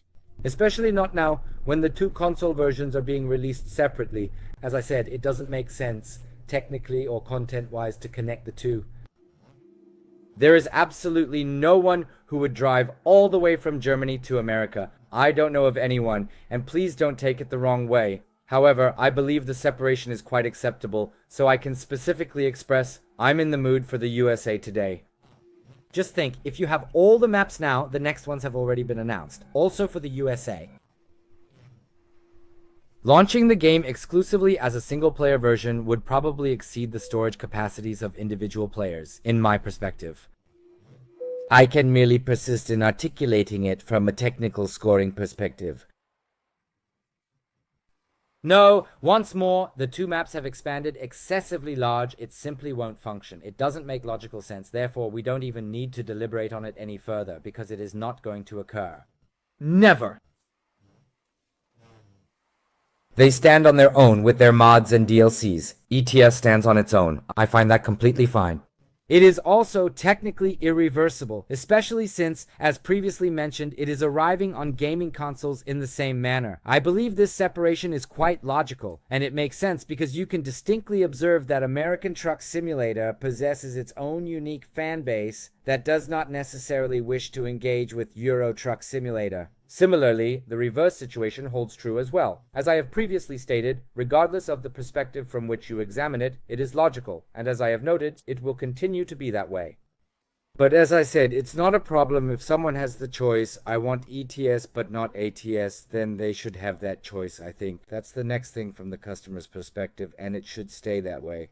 Especially not now, when the two console versions are being released separately. As I said, it doesn't make sense, technically or content-wise, to connect the two. There is absolutely no one who would drive all the way from Germany to America. I don't know of anyone, and please don't take it the wrong way. However, I believe the separation is quite acceptable, so I can specifically express I'm in the mood for the USA today. Just think, if you have all the maps now, the next ones have already been announced. Also for the USA. Launching the game exclusively as a single-player version would probably exceed the storage capacities of individual players, in my perspective. I can merely persist in articulating it from a technical scoring perspective. No, once more, the two maps have expanded excessively large. It simply won't function. It doesn't make logical sense. Therefore, we don't even need to deliberate on it any further, because it is not going to occur. Never! They stand on their own with their mods and DLCs. ETS stands on its own. I find that completely fine. It is also technically irreversible, especially since, as previously mentioned, it is arriving on gaming consoles in the same manner. I believe this separation is quite logical, and it makes sense because you can distinctly observe that American Truck Simulator possesses its own unique fan base that does not necessarily wish to engage with Euro Truck Simulator. Similarly, the reverse situation holds true as well. As I have previously stated, regardless of the perspective from which you examine it, it is logical, and as I have noted, it will continue to be that way. But as I said, it's not a problem if someone has the choice, I want ETS but not ATS, then they should have that choice, I think. That's the next thing from the customer's perspective, and it should stay that way.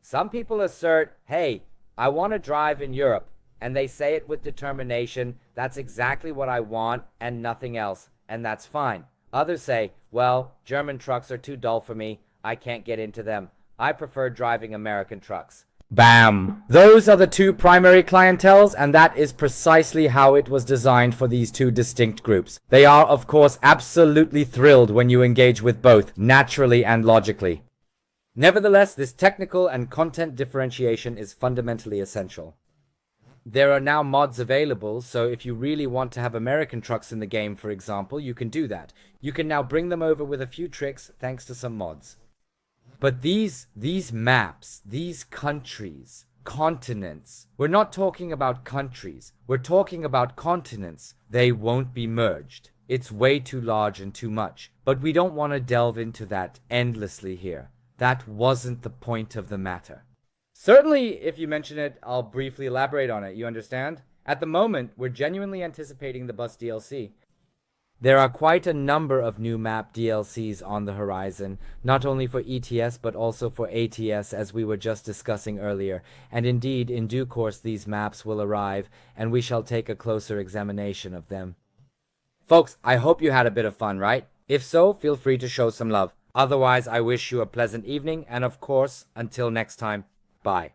Some people assert, hey, I want to drive in Europe. And they say it with determination, that's exactly what I want and nothing else, and that's fine. Others say, well, German trucks are too dull for me, I can't get into them. I prefer driving American trucks. Bam! Those are the two primary clienteles, and that is precisely how it was designed for these two distinct groups. They are, of course, absolutely thrilled when you engage with both, naturally and logically. Nevertheless, this technical and content differentiation is fundamentally essential. There are now mods available, so if you really want to have American trucks in the game, for example, you can do that. You can now bring them over with a few tricks thanks to some mods. But these maps, these countries, continents, we're not talking about countries, we're talking about continents. They won't be merged. It's way too large and too much. But we don't want to delve into that endlessly here. That wasn't the point of the matter. Certainly, if you mention it, I'll briefly elaborate on it, you understand? At the moment, we're genuinely anticipating the bus DLC. There are quite a number of new map DLCs on the horizon, not only for ETS but also for ATS as we were just discussing earlier, and indeed, in due course these maps will arrive, and we shall take a closer examination of them. Folks, I hope you had a bit of fun, right? If so, feel free to show some love. Otherwise, I wish you a pleasant evening, and of course, until next time, bye.